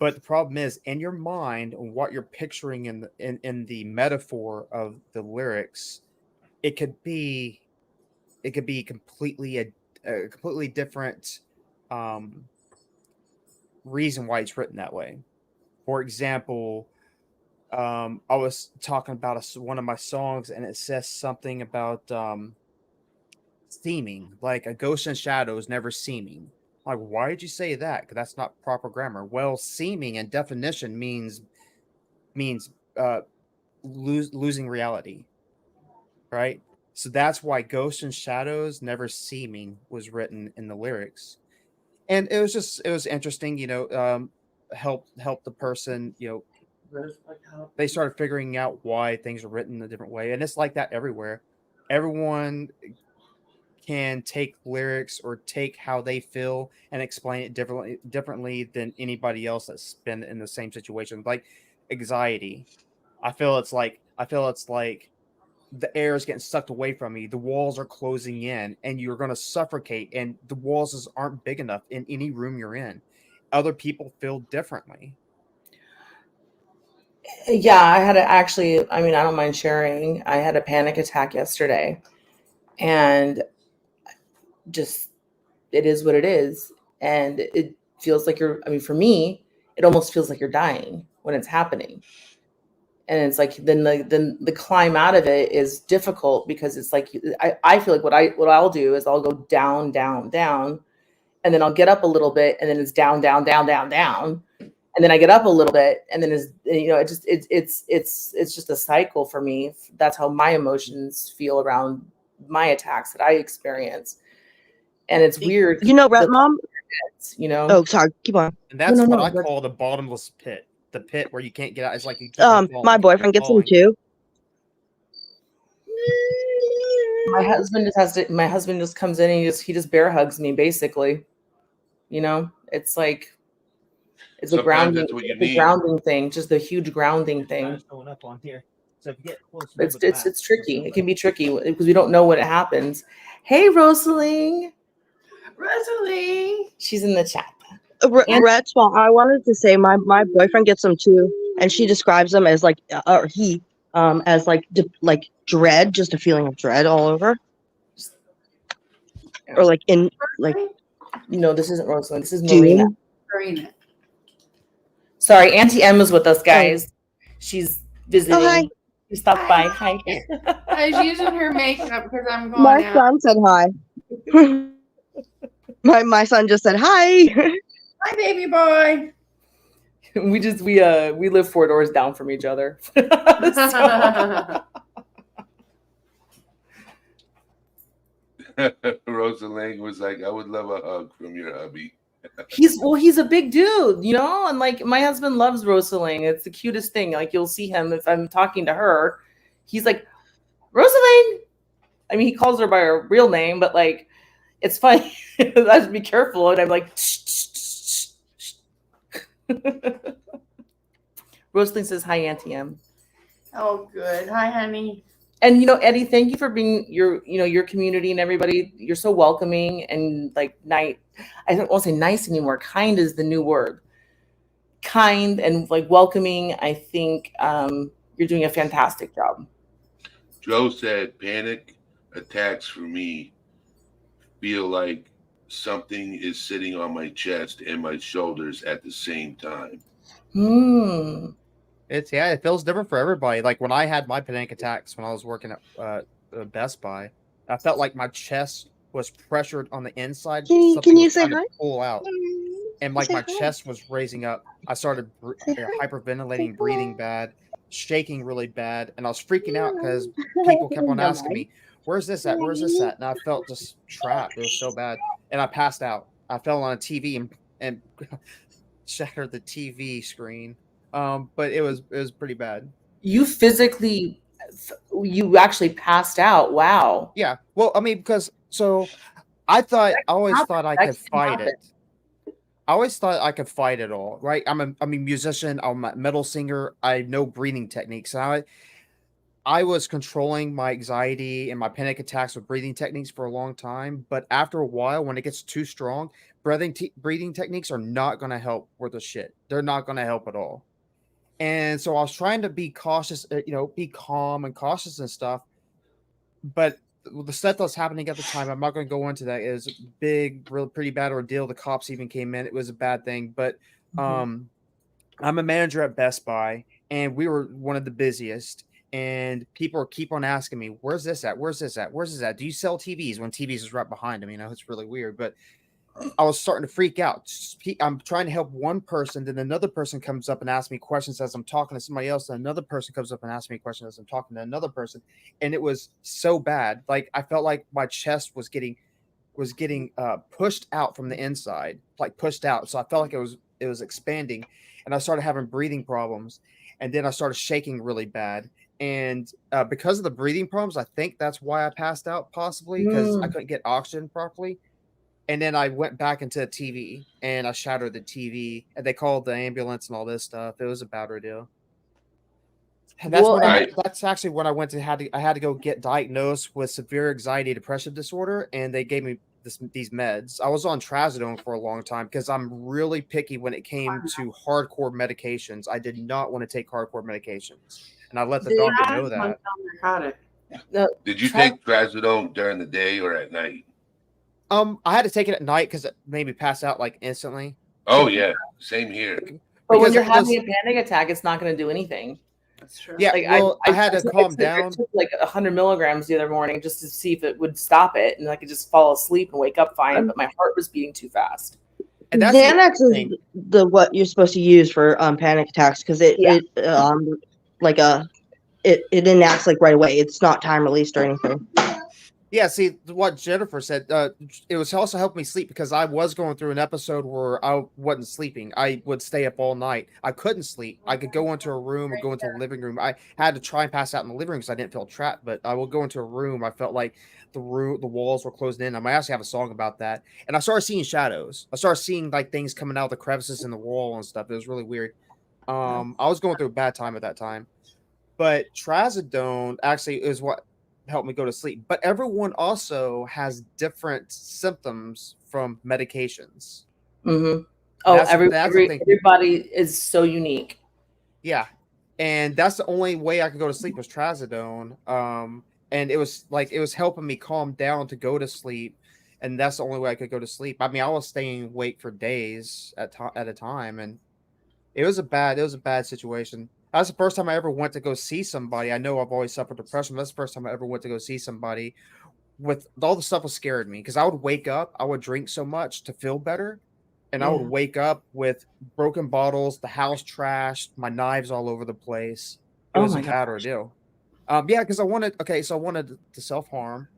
Speaker 5: But the problem is, in your mind, what you're picturing in the metaphor of the lyrics it could be completely a completely different reason why it's written that way. For example, I was talking about one of my songs, and it says something about seeming, like a ghost in shadows never seeming. Like, why did you say that? Because that's not proper grammar. Well, seeming and definition means losing reality, right? So that's why ghosts and shadows never seeming was written in the lyrics. And it was interesting, help the person, they started figuring out why things are written a different way. And it's like that everywhere. Everyone can take lyrics or take how they feel and explain it differently than anybody else that's been in the same situation. Like anxiety. I feel it's like the air is getting sucked away from me. The walls are closing in, and you're going to suffocate. And the walls aren't big enough in any room you're in. Other people feel differently.
Speaker 2: Yeah, I had I mean, I don't mind sharing. I had a panic attack yesterday, and just it is what it is. And it feels like I mean, for me, it almost feels like you're dying when it's happening. And it's like then the climb out of it is difficult because it's like I feel like what I'll do is I'll go down, down, down, and then I'll get up a little bit, and then it's down, down, down, down, down, and then I get up a little bit, and then it's just a cycle for me. That's how my emotions feel around my attacks that I experience, and it's weird.
Speaker 4: Red Mom. Oh, sorry. Keep on.
Speaker 5: And that's
Speaker 2: No,
Speaker 5: what
Speaker 2: no,
Speaker 5: I
Speaker 2: that's-
Speaker 5: call the bottomless pit. The pit where you can't get out. It's like you keep
Speaker 4: My
Speaker 5: falling,
Speaker 4: boyfriend gets them
Speaker 5: falling.
Speaker 4: too.
Speaker 2: My husband just comes in and he just bear hugs me basically. It's like it's a
Speaker 1: Sometimes
Speaker 2: grounding,
Speaker 1: that's what you
Speaker 2: it's a
Speaker 1: need.
Speaker 2: grounding thing, just a huge grounding thing.
Speaker 5: Showing up on here. So if you get close,
Speaker 2: It's tricky. It can be tricky because we don't know when it happens. Hey, Rosalie. She's in the chat.
Speaker 4: Red Spot, I wanted to say my boyfriend gets them too, and she describes them as like, or he, as like dread, just a feeling of dread all over, or like in like
Speaker 2: No, this isn't Rosalie. This is
Speaker 4: doom.
Speaker 2: Marina. Sorry, Auntie M is with us, guys. She's visiting.
Speaker 4: Oh, hi.
Speaker 2: She stopped by. Hi.
Speaker 3: I was using her makeup because I'm going
Speaker 4: My
Speaker 3: out.
Speaker 4: son said hi. my son just said hi.
Speaker 3: Hi, baby boy.
Speaker 2: we live 4 doors down from each other. So-
Speaker 1: Rosalie was like, I would love a hug from your hubby.
Speaker 2: he's a big dude, and like my husband loves Rosaline. It's the cutest thing. Like you'll see him if I'm talking to her, he's like, Rosaline. I mean, he calls her by her real name, but like it's funny. I have to be careful, and I'm like, shh. Rosaline says hi, Auntie M.
Speaker 3: Oh, good. Hi, honey.
Speaker 2: And Eddie, thank you for being your community and everybody. You're so welcoming and like nice. I don't want to say nice anymore. Kind is the new word. Kind and like welcoming. I think you're doing a fantastic job.
Speaker 1: Joe said, panic attacks for me feel like something is sitting on my chest and my shoulders at the same time.
Speaker 5: It feels different for everybody. Like when I had my panic attacks when I was working at Best Buy, I felt like my chest was pressured on the inside.
Speaker 4: Can
Speaker 5: Something
Speaker 4: you
Speaker 5: was
Speaker 4: say
Speaker 5: trying to
Speaker 4: hi?
Speaker 5: pull out, and like
Speaker 4: Say
Speaker 5: my
Speaker 4: hi.
Speaker 5: chest was raising up. I started hyperventilating, breathing bad, shaking really bad, and I was freaking out because people kept on asking me, "Where's this at? Where's this at?" And I felt just trapped. It was so bad, and I passed out. I fell on a TV and shattered the TV screen. But it was pretty bad.
Speaker 2: You actually passed out. Wow.
Speaker 5: Yeah. Well, I mean, because I always thought I could fight it. I always thought I could fight it all, right? I'm a musician. I'm a metal singer. I know breathing techniques. And I was controlling my anxiety and my panic attacks with breathing techniques for a long time. But after a while, when it gets too strong, breathing techniques are not going to help worth a shit. They're not going to help at all. And so I was trying to be cautious, be calm and cautious and stuff. but the stuff that was happening at the time, I'm not going to go into that. It was a big, real pretty bad ordeal. The cops even came in. It was a bad thing. But I'm a manager at Best Buy, and we were one of the busiest. And people keep on asking me, "Where's this at? Where's this at? Where's this at? Do you sell TVs?" When TVs is right behind them, it's really weird. But I was starting to freak out. I'm trying to help one person, then another person comes up and asks me questions as I'm talking to somebody else, and another person comes up and asks me questions as I'm talking to another person, and it was so bad. Like I felt like my chest was getting pushed out from the inside, like pushed out. So I felt like it was expanding, and I started having breathing problems, and then I started shaking really bad. And because of the breathing problems, I think that's why I passed out, possibly because I couldn't get oxygen properly. And then I went back into the TV and I shattered the TV, and they called the ambulance and all this stuff. It was a bad ordeal. And that's
Speaker 2: Well,
Speaker 5: that's actually when I went to I had to go get diagnosed with severe anxiety depressive disorder, and they gave me these meds. I was on trazodone for a long time because I'm really picky when it came to hardcore medications. I did not want to take hardcore medications, and I let the doctor know that.
Speaker 3: Narcotic.
Speaker 1: Did you take trazodone during the day or at night?
Speaker 5: I had to take it at night because it made me pass out like instantly.
Speaker 1: Oh yeah, same here.
Speaker 2: But when
Speaker 5: Because
Speaker 2: you're
Speaker 5: it was-
Speaker 2: having a panic attack, it's not going to do anything.
Speaker 3: That's true.
Speaker 5: Yeah,
Speaker 2: Like
Speaker 5: well, I had to calm
Speaker 2: I
Speaker 5: down.
Speaker 2: took like 100 milligrams the other morning just to see if it would stop it, and I could just fall asleep and wake up fine. But my heart was beating too fast.
Speaker 5: And that's the
Speaker 4: Xanax
Speaker 5: thing.
Speaker 4: is the what you're supposed to use for panic attacks because it enacts like right away. It's not time released or anything.
Speaker 5: Yeah, see what Jennifer said. It was also helping me sleep because I was going through an episode where I wasn't sleeping. I would stay up all night. I couldn't sleep. I could go into a room or go into a living room. I had to try and pass out in the living room because I didn't feel trapped. But I would go into a room. I felt like the walls were closed in. I might actually have a song about that. And I started seeing shadows. I started seeing like things coming out of the crevices in the wall and stuff. It was really weird. I was going through a bad time at that time. But trazodone actually is what help me go to sleep. But everyone also has different symptoms from medications.
Speaker 2: Mm-hmm. Oh,
Speaker 5: That's the thing.
Speaker 2: everybody is so unique.
Speaker 5: Yeah. And that's the only way I could go to sleep was trazodone. And it was helping me calm down to go to sleep. And that's the only way I could go to sleep. I mean, I was staying awake for days at a time, and it was a bad situation. That's the first time I ever went to go see somebody. I know I've always suffered depression. That's the first time I ever went to go see somebody with all the stuff that scared me. Because I would wake up, I would drink so much to feel better. And I would wake up with broken bottles, the house trashed, my knives all over the place. It was a bad ordeal. Yeah, because I wanted to self-harm.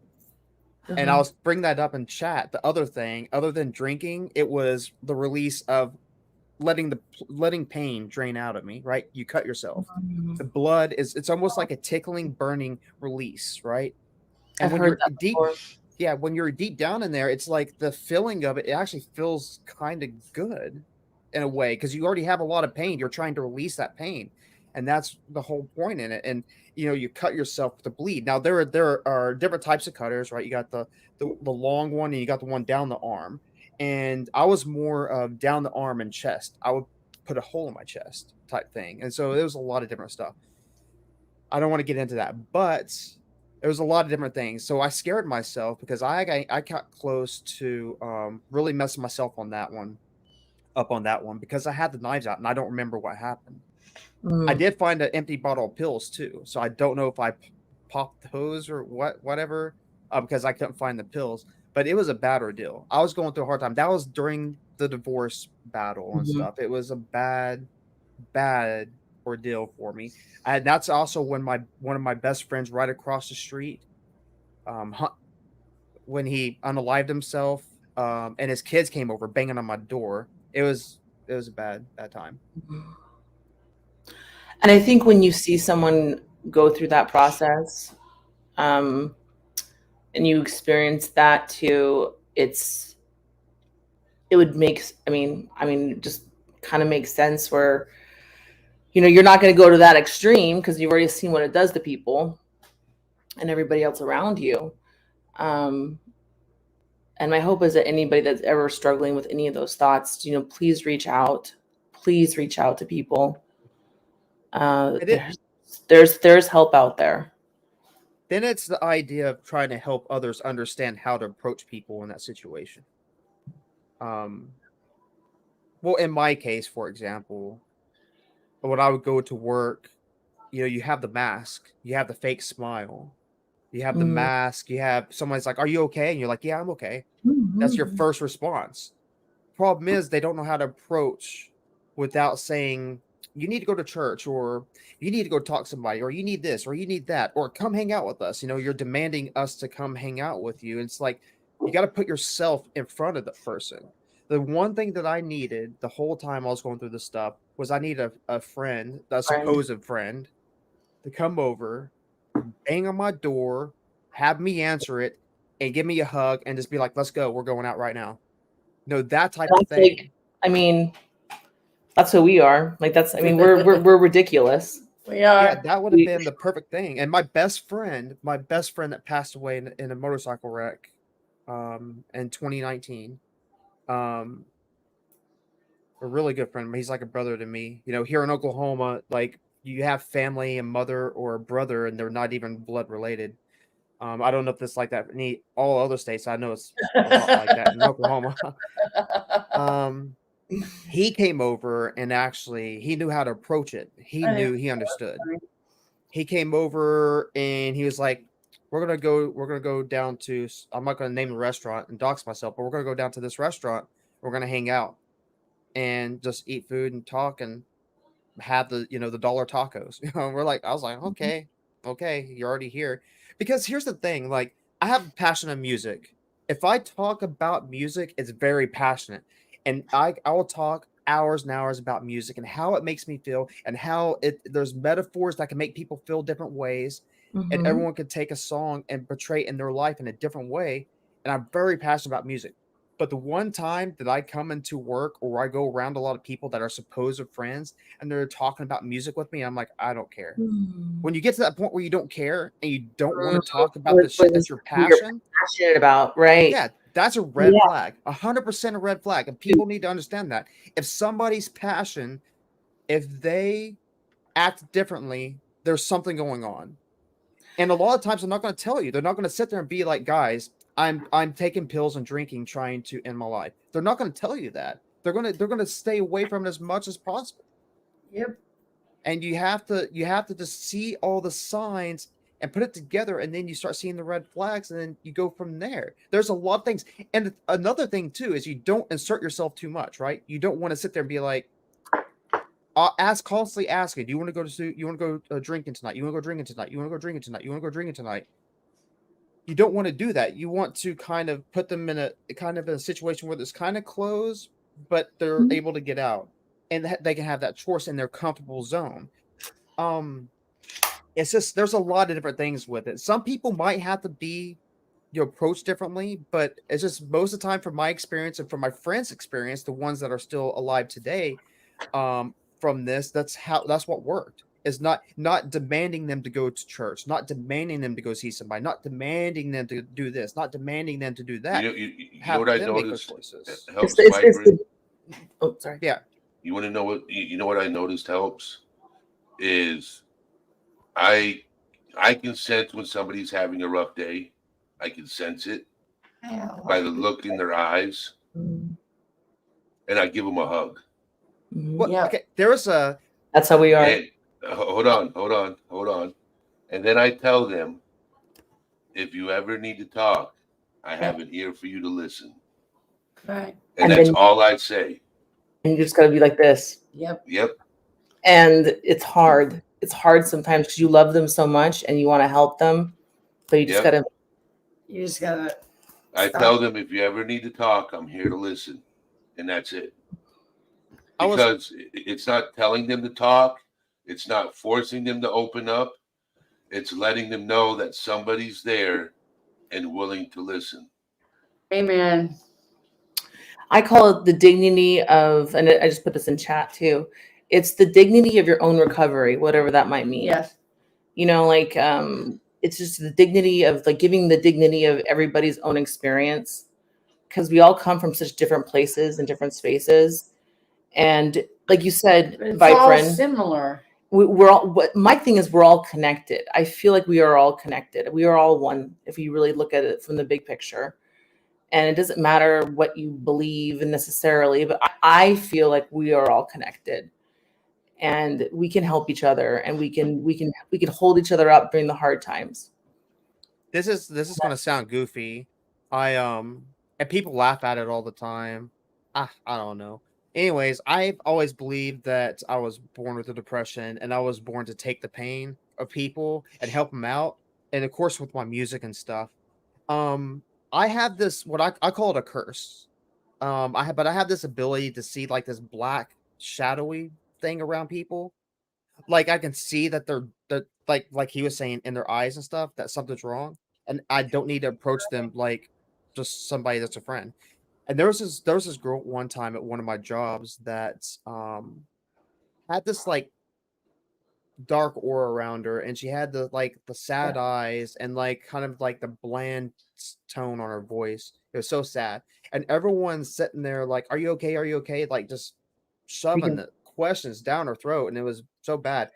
Speaker 5: And I'll bring that up in chat. The other thing, other than drinking, it was the release of letting pain drain out of me, right? You cut yourself. The blood it's almost like a tickling, burning release, right? And when you're deep, when you're deep down in there, it's like the feeling of it actually feels kind of good in a way because you already have a lot of pain. You're trying to release that pain, and that's the whole point in it. And you cut yourself to bleed. Now there are different types of cutters, right? You got the long one, and you got the one down the arm. And I was more down the arm and chest. I would put a hole in my chest type thing. And so there was a lot of different stuff. I don't want to get into that, but there was a lot of different things. So I scared myself because I got close to really messing myself on that one because I had the knives out and I don't remember what happened. I did find an empty bottle of pills too. So I don't know if I popped those or whatever because I couldn't find the pills. But it was a bad ordeal. I was going through a hard time. That was during the divorce battle and stuff. It was a bad ordeal for me. And that's also when one of my best friends right across the street, when he unalived himself, and his kids came over banging on my door. It was a bad time.
Speaker 2: And I think when you see someone go through that process, and you experience that too, it would make, just kind of makes sense where, you're not going to go to that extreme because you've already seen what it does to people and everybody else around you. And my hope is that anybody that's ever struggling with any of those thoughts, please reach out to people. There's help out there.
Speaker 5: then it's the idea of trying to help others understand how to approach people in that situation. Well, in my case, for example, when I would go to work, you have the mask, you have the fake smile, you have the
Speaker 2: Mm.
Speaker 5: mask, you have someone's like, "Are you okay?" And you're like, "Yeah, I'm okay." That's your
Speaker 2: Mhm.
Speaker 5: first response. Problem is, they don't know how to approach without saying, "You need to go to church," or "You need to go talk to somebody," or "You need this," or "You need that," or "Come hang out with us." You're demanding us to come hang out with you. It's like you got to put yourself in front of the person. The one thing that I needed the whole time I was going through this stuff was I need a friend, a
Speaker 2: Friend.
Speaker 5: supposed friend, to come over, bang on my door, have me answer it, and give me a hug and just be like, "Let's go. We're going out right now." That type of
Speaker 2: That's like,
Speaker 5: thing.
Speaker 2: I mean, that's who we are. Like that's, I mean, we're ridiculous.
Speaker 3: We
Speaker 5: Yeah,
Speaker 3: are.
Speaker 5: that would have been the perfect thing. And my best friend that passed away in a motorcycle wreck, in 2019, a really good friend. He's like a brother to me. Here in Oklahoma, like you have family, a mother or a brother, and they're not even blood related. I don't know if it's like that in all other states. I know it's a lot like that in Oklahoma. He came over and actually he knew how to approach it. He understood. He came over and he was like, we're gonna go down to, I'm not gonna name the restaurant and dox myself, but we're gonna go down to this restaurant. We're gonna hang out and just eat food and talk and have the dollar tacos. I was like, okay, you're already here. Because here's the thing, like I have a passion of music. If I talk about music, it's very passionate. And I will talk hours and hours about music and how it makes me feel and how there's metaphors that can make people feel different ways. And
Speaker 2: Mhm.
Speaker 5: everyone can take a song and portray it in their life in a different way. And I'm very passionate about music. But the one time that I come into work or I go around a lot of people that are supposed friends and they're talking about music with me, I'm like, I don't care.
Speaker 2: Mm.
Speaker 5: When you get to that point where you don't care and you don't want to
Speaker 2: Mhm.
Speaker 5: talk about the shit that's your passion,
Speaker 2: passionate about, right?
Speaker 5: yeah, that's a red
Speaker 2: Yeah.
Speaker 5: flag. 100% a red flag. And people need to understand that. If somebody's passion, if they act differently, there's something going on. And a lot of times they're not going to tell you. They're not going to sit there and be like, guys, I'm taking pills and drinking, trying to end my life. They're not going to tell you that. They're going to stay away from it as much as possible.
Speaker 3: Yep.
Speaker 5: And you have to just see all the signs and put it together, and then you start seeing the red flags, and then you go from there. There's a lot of things. And another thing too is you don't insert yourself too much, right? You don't want to sit there and be like, constantly asking, do you want to go drinking tonight? You want to go drinking tonight? You want to go drinking tonight? You want to go drinking tonight? You don't want to do that. You want to kind of put them in a situation where it's kind of closed, but they're able to get out and they can have that choice in their comfortable zone. It's just, there's a lot of different things with it. Some people might have to be approached differently, but it's just most of the time, from my experience and from my friends' experience, the ones that are still alive today, from this, that's what worked. Is not demanding them to go to church, not demanding them to go see somebody, not demanding them to do this, not demanding them to do that.
Speaker 1: You know what I
Speaker 5: them make
Speaker 1: noticed
Speaker 5: those choices.
Speaker 1: helps
Speaker 2: It's
Speaker 1: Vibrant?
Speaker 2: oh, sorry.
Speaker 5: Yeah.
Speaker 1: You want to know what I noticed helps is I can sense when somebody's having a rough day. I can sense it by the look in their eyes,
Speaker 2: Mhm.
Speaker 1: and I give them a hug.
Speaker 2: Mhm.
Speaker 5: Well,
Speaker 3: Yeah.
Speaker 5: okay, there's a
Speaker 2: That's how we are.
Speaker 1: And hold on. And then I tell them, if you ever need to talk, I have an ear for you to listen.
Speaker 3: Right.
Speaker 1: And
Speaker 2: And
Speaker 1: that's
Speaker 2: then-
Speaker 1: all I say.
Speaker 2: And you just gotta be like this.
Speaker 3: Yep.
Speaker 1: Yep.
Speaker 2: And it's hard. It's hard sometimes because you love them so much and you want to help them, but you just
Speaker 1: Yep.
Speaker 2: gotta.
Speaker 3: You just gotta.
Speaker 1: I
Speaker 3: Stop.
Speaker 1: tell them, if you ever need to talk, I'm here to listen. And that's it.
Speaker 5: I was-
Speaker 1: Because it's not telling them to talk. It's not forcing them to open up. It's letting them know that somebody's there and willing to listen.
Speaker 3: Amen.
Speaker 2: I call it the dignity of, and I just put this in chat too. It's the dignity of your own recovery, whatever that might mean.
Speaker 3: Yes.
Speaker 2: Like it's just the dignity of like giving the dignity of everybody's own experience, because we all come from such different places and different spaces. And like you said,
Speaker 3: It's all
Speaker 2: Vibrant,
Speaker 3: similar.
Speaker 2: we're all, what my thing is, we're all connected. I feel like we are all connected. We are all one if you really look at it from the big picture. And it doesn't matter what you believe necessarily, but I feel like we are all connected, and we can help each other, and we can hold each other up during the hard times.
Speaker 5: This is gonna sound goofy. And people laugh at it all the time. I don't know. Anyways, I've always believed that I was born with a depression, and I was born to take the pain of people and help them out. And of course, with my music and stuff, I have this what I call it a curse. I have this ability to see like this black shadowy thing around people. Like I can see that they're like he was saying in their eyes and stuff that something's wrong, and I don't need to approach them like just somebody that's a friend. And there was this girl one time at one of my jobs that had this like dark aura around her, and she had the sad eyes and like kind of like the bland tone on her voice. It was so sad, and everyone's sitting there like, "Are you okay? Are you okay?" Like just shoving the questions down her throat, and it was so bad.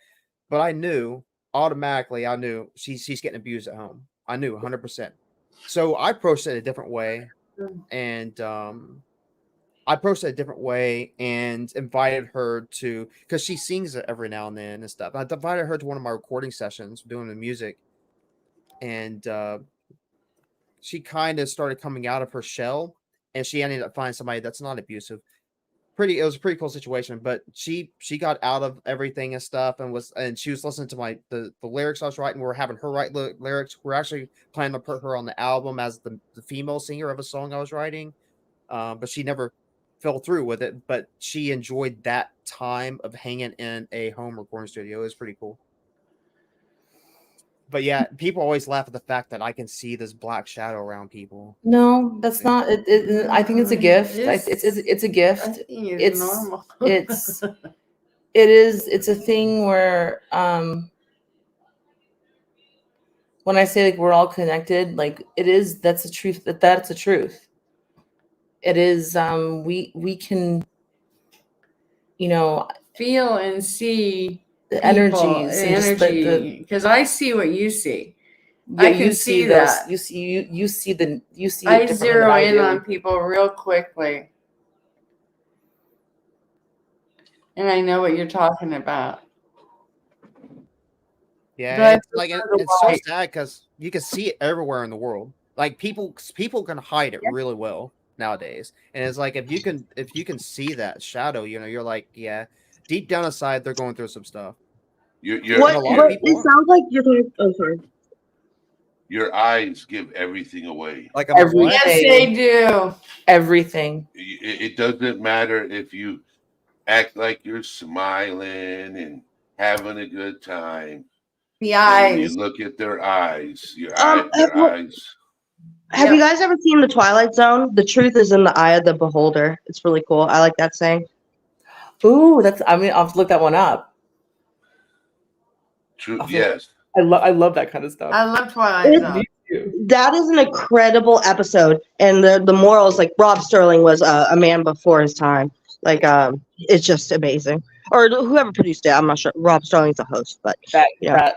Speaker 5: But I knew automatically. I knew she's getting abused at home. I knew 100%. So I approached it a different way, and invited her to, because she sings it every now and then and stuff. I invited her to one of my recording sessions doing the music, and she kind of started coming out of her shell, and she ended up finding somebody that's not abusive. It was a pretty cool situation, but she got out of everything and stuff, and she was listening to the lyrics I was writing. We're having her write lyrics. We're actually planning to put her on the album as the female singer of a song I was writing, but she never fell through with it. But she enjoyed that time of hanging in a home recording studio. It was pretty cool. But yeah, people always laugh at the fact that I can see this black shadow around people.
Speaker 2: No, that's not. I think it's a gift. It's a gift.
Speaker 3: I think
Speaker 2: It's
Speaker 3: normal.
Speaker 2: it's it's a thing where when I say like we're all connected, like that's the truth. That's the truth. It is. We can,
Speaker 3: feel and see
Speaker 2: the
Speaker 3: people,
Speaker 2: energies and just
Speaker 3: energy, because I see what you see.
Speaker 2: yeah,
Speaker 3: I can see that.
Speaker 2: You see it
Speaker 3: I
Speaker 2: differently than
Speaker 3: zero
Speaker 2: I
Speaker 3: in
Speaker 2: do.
Speaker 3: on people real quickly, and I know what you're talking about.
Speaker 5: Yeah,
Speaker 3: But
Speaker 5: it's like
Speaker 3: for the
Speaker 5: it's so
Speaker 3: light.
Speaker 5: sad because you can see it everywhere in the world. Like people can hide it really well nowadays, and it's like if you can see that shadow, you're like, yeah, deep down inside they're going through some stuff.
Speaker 1: You're,
Speaker 4: What?
Speaker 5: a lot of
Speaker 1: you're,
Speaker 5: people
Speaker 4: It
Speaker 5: are.
Speaker 4: sounds like you're talking. Oh, sorry.
Speaker 1: your eyes give everything away.
Speaker 5: Like I'm
Speaker 2: Every-
Speaker 5: what?
Speaker 3: Yes, they do.
Speaker 2: Everything.
Speaker 1: It doesn't matter if you act like you're smiling and having a good time.
Speaker 3: The
Speaker 1: And when you
Speaker 3: eyes.
Speaker 1: look at their eyes, your
Speaker 4: Have
Speaker 1: eyes.
Speaker 4: Have you guys ever seen The Twilight Zone? The truth is in the eye of the beholder. It's really cool. I like that saying.
Speaker 2: Ooh, I'll have to look that one up.
Speaker 1: True.
Speaker 2: Okay.
Speaker 1: Yes.
Speaker 2: I love that kind of stuff.
Speaker 3: I love Twilight
Speaker 4: It-
Speaker 3: Zone.
Speaker 4: That is an incredible episode, and the morals, like Rob Sterling was a man before his time. Like it's just amazing. Or whoever produced it, I'm not sure. Rob Sterling's the host, but yeah.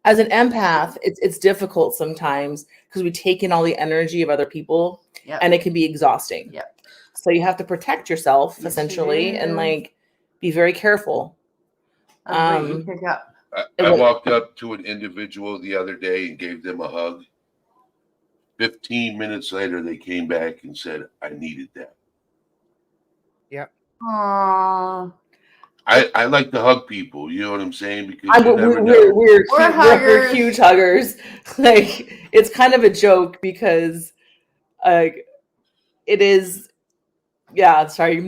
Speaker 2: As an empath, it's difficult sometimes because we take in all the energy of other people,
Speaker 3: Yep.
Speaker 2: and it can be exhausting.
Speaker 3: Yep.
Speaker 2: So you have to protect yourself
Speaker 3: Yes, you
Speaker 2: essentially, and
Speaker 3: do.
Speaker 2: like be very careful.
Speaker 3: I'll let you pick up.
Speaker 1: I walked up to an individual the other day and gave them a hug. 15 minutes later, they came back and said, I needed that.
Speaker 3: Aww.
Speaker 1: I like to hug people, you know what I'm saying? Because you never know.
Speaker 2: We're
Speaker 3: We're
Speaker 2: we're
Speaker 3: huggers.
Speaker 2: huge huggers. Like it's kind of a joke because it is. Yeah, sorry.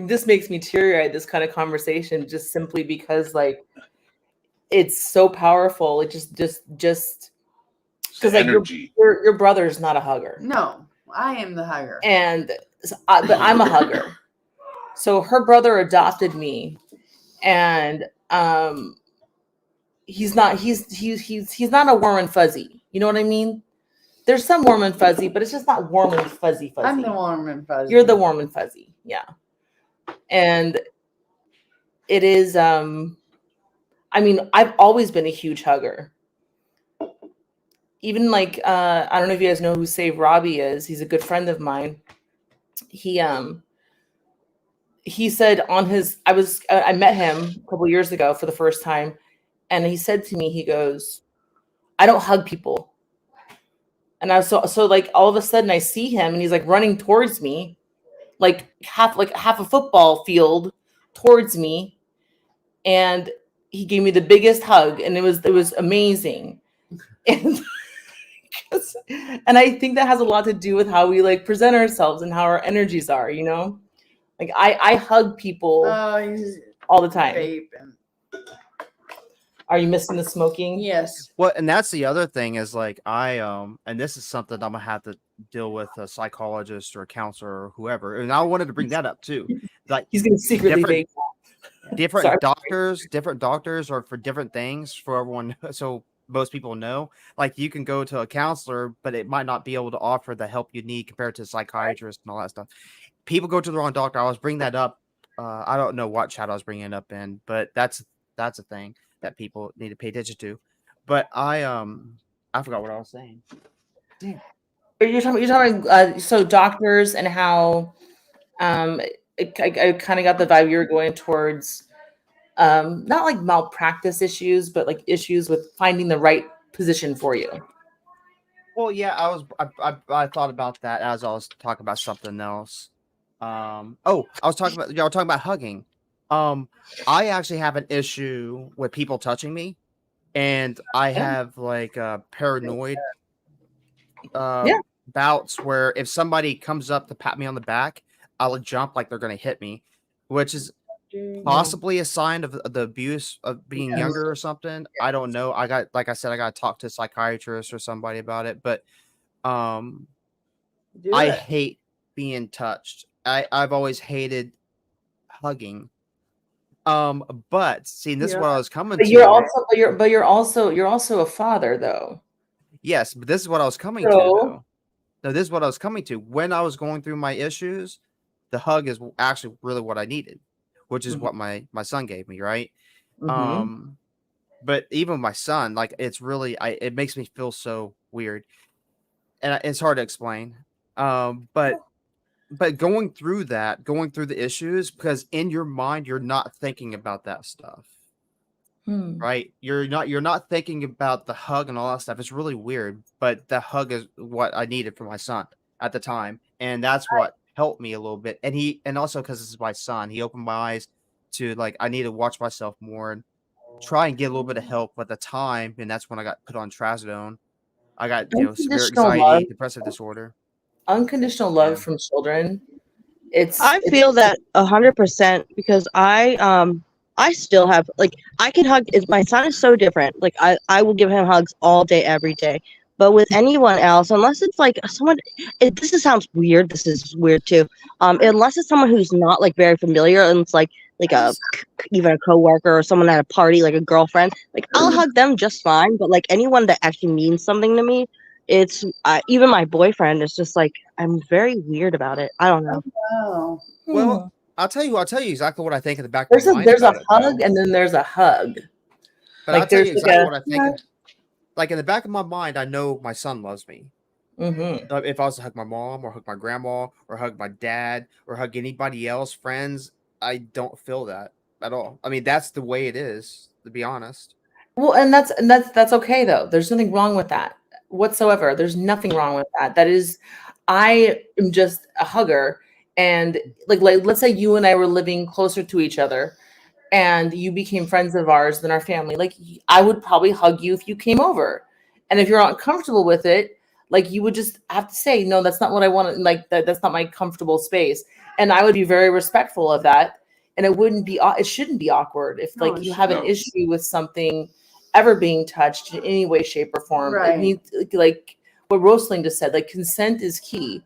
Speaker 2: This makes me teary-eyed, this kind of conversation, just simply because like it's so powerful. It just
Speaker 1: It's
Speaker 2: because
Speaker 1: the
Speaker 2: like
Speaker 1: energy.
Speaker 2: your brother's not a hugger,
Speaker 3: No, I am the hugger.
Speaker 2: and but I'm a hugger. So her brother adopted me, and he's not not a warm and fuzzy. You know what I mean? There's some warm and fuzzy, but it's just not warm and fuzzy.
Speaker 3: I'm the warm and fuzzy.
Speaker 2: You're the warm and fuzzy, yeah. And it is I mean, I've always been a huge hugger. Even like I don't know if you guys know who Save Robbie is. He's a good friend of mine. He said on his I met him a couple years ago for the first time, and he said to me, he goes, I don't hug people. And I was so like all of a sudden I see him and he's like running towards me, like half a football field towards me, and he gave me the biggest hug, and it was amazing. And and I think that has a lot to do with how we like present ourselves and how our energies are, you know? Like I hug people
Speaker 3: Oh, he's
Speaker 2: all the time.
Speaker 3: vaping.
Speaker 2: Are you missing the smoking?
Speaker 3: Yes.
Speaker 5: Well, and that's the other thing is like and this is something I'm gonna have to deal with a psychologist or a counselor or whoever. And I wanted to bring that up too. Like
Speaker 2: He's gonna secretly
Speaker 5: different-
Speaker 2: vape.
Speaker 5: different
Speaker 2: Sorry.
Speaker 5: different doctors are for different things for everyone. So most people know, like you can go to a counselor, but it might not be able to offer the help you need compared to a psychiatrist and all that stuff. People go to the wrong doctor. I was bringing that up. I don't know what chat I was bringing it up in, but that's a thing that people need to pay attention to. But I forgot what I was saying.
Speaker 2: You're talking so doctors and how I kind of got the vibe you were going towards not like malpractice issues, but like issues with finding the right position for you.
Speaker 5: Well, yeah, I thought about that as I was talking about something else. I was talking about y'all talking about hugging. I actually have an issue with people touching me, and I have like paranoid bouts where if somebody comes up to pat me on the back, I'll jump like they're gonna hit me, which is possibly a sign of the abuse of being younger or something. I don't know. I got to talk to a psychiatrist or somebody about it, but I hate being touched. I've always hated hugging. But see, this is what I was coming
Speaker 2: But
Speaker 5: to.
Speaker 2: you're also a father though.
Speaker 5: Yes, but this is what I was coming to though. No, this is what I was coming to. When I was going through my issues, the hug is actually really what I needed, which is what my son gave me, right? But even my son, like it's really it makes me feel so weird. And it's hard to explain. But going through the issues, because in your mind you're not thinking about that stuff. Right? You're not thinking about the hug and all that stuff. It's really weird, but the hug is what I needed for my son at the time, and that's what helped me a little bit. And also because this is my son, he opened my eyes to like I need to watch myself more and try and get a little bit of help at the time, and that's when I got put on trazodone. I got severe anxiety, depressive disorder.
Speaker 2: Unconditional love from children.
Speaker 4: I feel that 100% because I still have like I can hug. My son is so different. Like I will give him hugs all day, every day. But with anyone else, unless it's like someone, sounds weird. This is weird too. Unless it's someone who's not like very familiar and it's like even a coworker or someone at a party, like a girlfriend. Like I'll hug them just fine. But like anyone that actually means something to me, it's even my boyfriend is just like I'm very weird about it. I don't know.
Speaker 3: Oh.
Speaker 5: Well, I'll tell you exactly what I think in the back of my mind.
Speaker 2: There's a hug and then there's a hug.
Speaker 5: But like, I'll tell you exactly what I think. Like in the back of my mind, I know my son loves me. If I was to hug my mom or hug my grandma or hug my dad or hug anybody else, friends, I don't feel that at all. I mean, that's the way it is, to be honest.
Speaker 2: Well, and that's okay though. There's nothing wrong with that whatsoever. There's nothing wrong with that. That is, I am just a hugger. And like let's say you and I were living closer to each other and you became friends of ours than our family. Like I would probably hug you if you came over. And if you're not comfortable with it, like you would just have to say, no, that's not what I want. Like that's not my comfortable space. And I would be very respectful of that. And it shouldn't be awkward if like you have an issue with something ever being touched in any way, shape, or form.
Speaker 3: Right.
Speaker 2: It needs, like what Rosalind just said, like consent is key.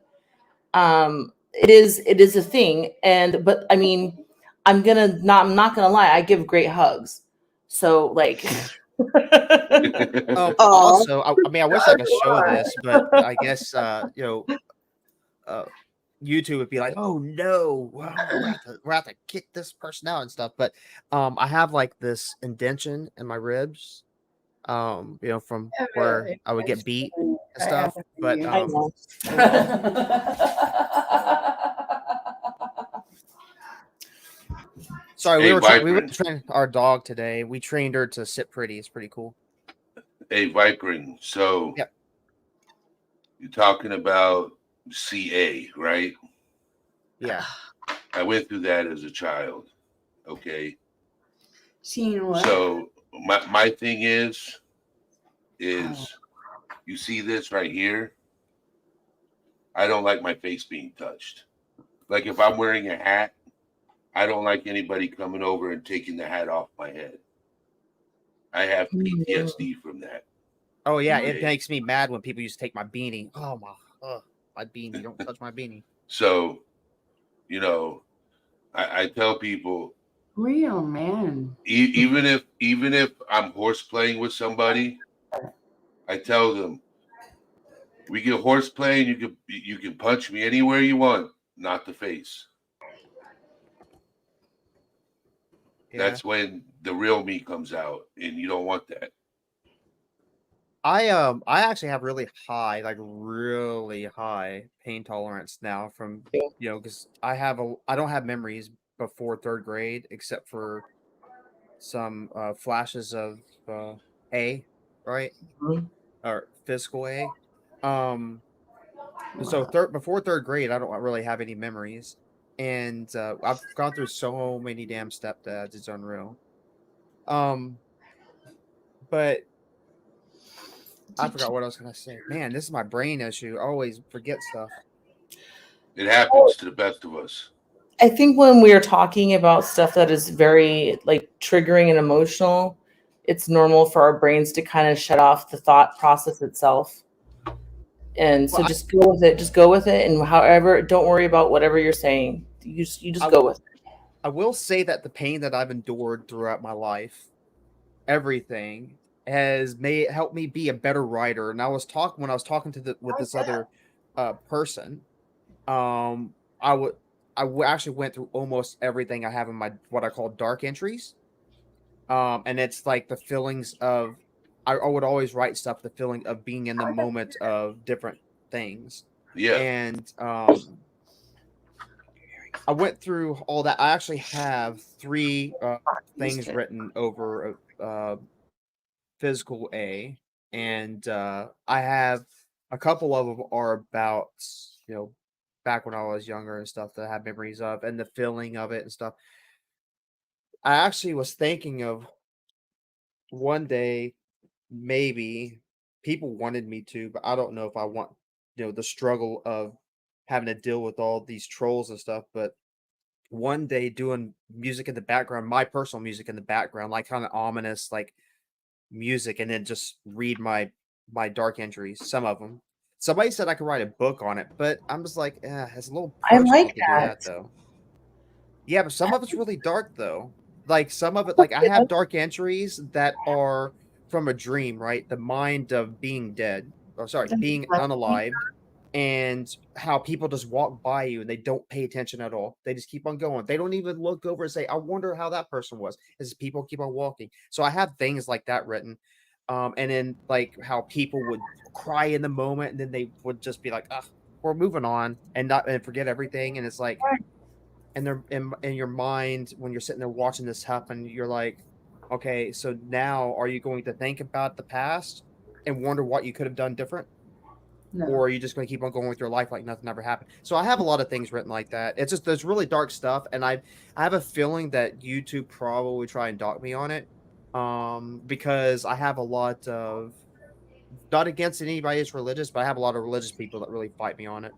Speaker 2: It is a thing. But I mean, I'm not gonna lie, I give great hugs. So like
Speaker 5: also, I mean, I wish I could show this, but I guess YouTube would be like, "Oh no, we're have to kick this person out and stuff." But I have like this indention in my ribs, from where I would get beat and stuff. But
Speaker 2: I know.
Speaker 5: sorry,
Speaker 1: Hey,
Speaker 5: we were
Speaker 1: Vibrant.
Speaker 5: training our dog today. We trained her to sit pretty. It's pretty cool.
Speaker 1: Hey, Vipering. So
Speaker 5: Yep.
Speaker 1: you're talking about CA, right?
Speaker 5: Yeah.
Speaker 1: I went through that as a child. Okay.
Speaker 3: Seeing what?
Speaker 1: So my thing is you see this right here? I don't like my face being touched. Like if I'm wearing a hat, I don't like anybody coming over and taking the hat off my head. I have PTSD from that.
Speaker 5: Oh yeah, it
Speaker 1: Okay.
Speaker 5: makes me mad when people used to take my beanie. Oh my beanie! Don't touch my beanie.
Speaker 1: So, I tell people,
Speaker 3: Real man.
Speaker 1: even if I'm horse playing with somebody, I tell them, we get horse playing. You can punch me anywhere you want, not the face.
Speaker 5: Yeah.
Speaker 1: That's when the real me comes out, and you don't want that.
Speaker 5: I actually have really high pain tolerance now from because I don't have memories before third grade except for some flashes of A, right?
Speaker 2: Mhm.
Speaker 5: Or physical A. So before third grade, I don't really have any memories, and I've gone through so many damn stepdads. It's unreal. But I forgot what I was gonna say. Man, this is my brain issue. I always forget stuff.
Speaker 1: It happens to the best of us.
Speaker 2: I think when we are talking about stuff that is very like triggering and emotional, it's normal for our brains to kind of shut off the thought process itself. And so
Speaker 5: Well,
Speaker 2: just go with it. Just go with it. And however, don't worry about whatever you're saying. You just go with it.
Speaker 5: I will say that the pain that I've endured throughout my life, everything has helped me be a better writer. And when I was talking with this other person, I actually went through almost everything I have in my what I call dark entries. And it's like the feelings of I would always write stuff, the feeling of being in the moment of different things.
Speaker 1: Yeah.
Speaker 5: And I went through all that. I actually have 3 things written over physical A, and I have a couple of them are about back when I was younger and stuff that I have memories of and the feeling of it and stuff. I actually was thinking of one day maybe people wanted me to, but I don't know if I want the struggle of having to deal with all these trolls and stuff, but one day doing music in the background, my personal music in the background, like kind of ominous like music, and then just read my dark entries, some of them. Somebody said I could write a book on it, but I'm just like, it's a little
Speaker 2: I
Speaker 5: personal
Speaker 2: like
Speaker 5: to do
Speaker 2: that.
Speaker 5: though. Yeah, but some of it's really dark though. Like some of it, like I have dark entries that are from a dream, right? The mind of being dead, or sorry, being unalive, and how people just walk by you and they don't pay attention at all. They just keep on going. They don't even look over and say, I wonder how that person was. As people keep on walking. So I have things like that written. And then like how people would cry in the moment and then they would just be like, we're moving on and forget everything. And it's like, and they're in your mind when you're sitting there watching this happen, you're like, okay, so now are you going to think about the past and wonder what you could have done different?
Speaker 3: No.
Speaker 5: Or are you just going to keep on going with your life like nothing ever happened? So I have a lot of things written like that. It's just there's really dark stuff, and I have a feeling that YouTube probably try and dock me on it, because I have a lot of not against anybody that's religious, but I have a lot of religious people that really fight me on it.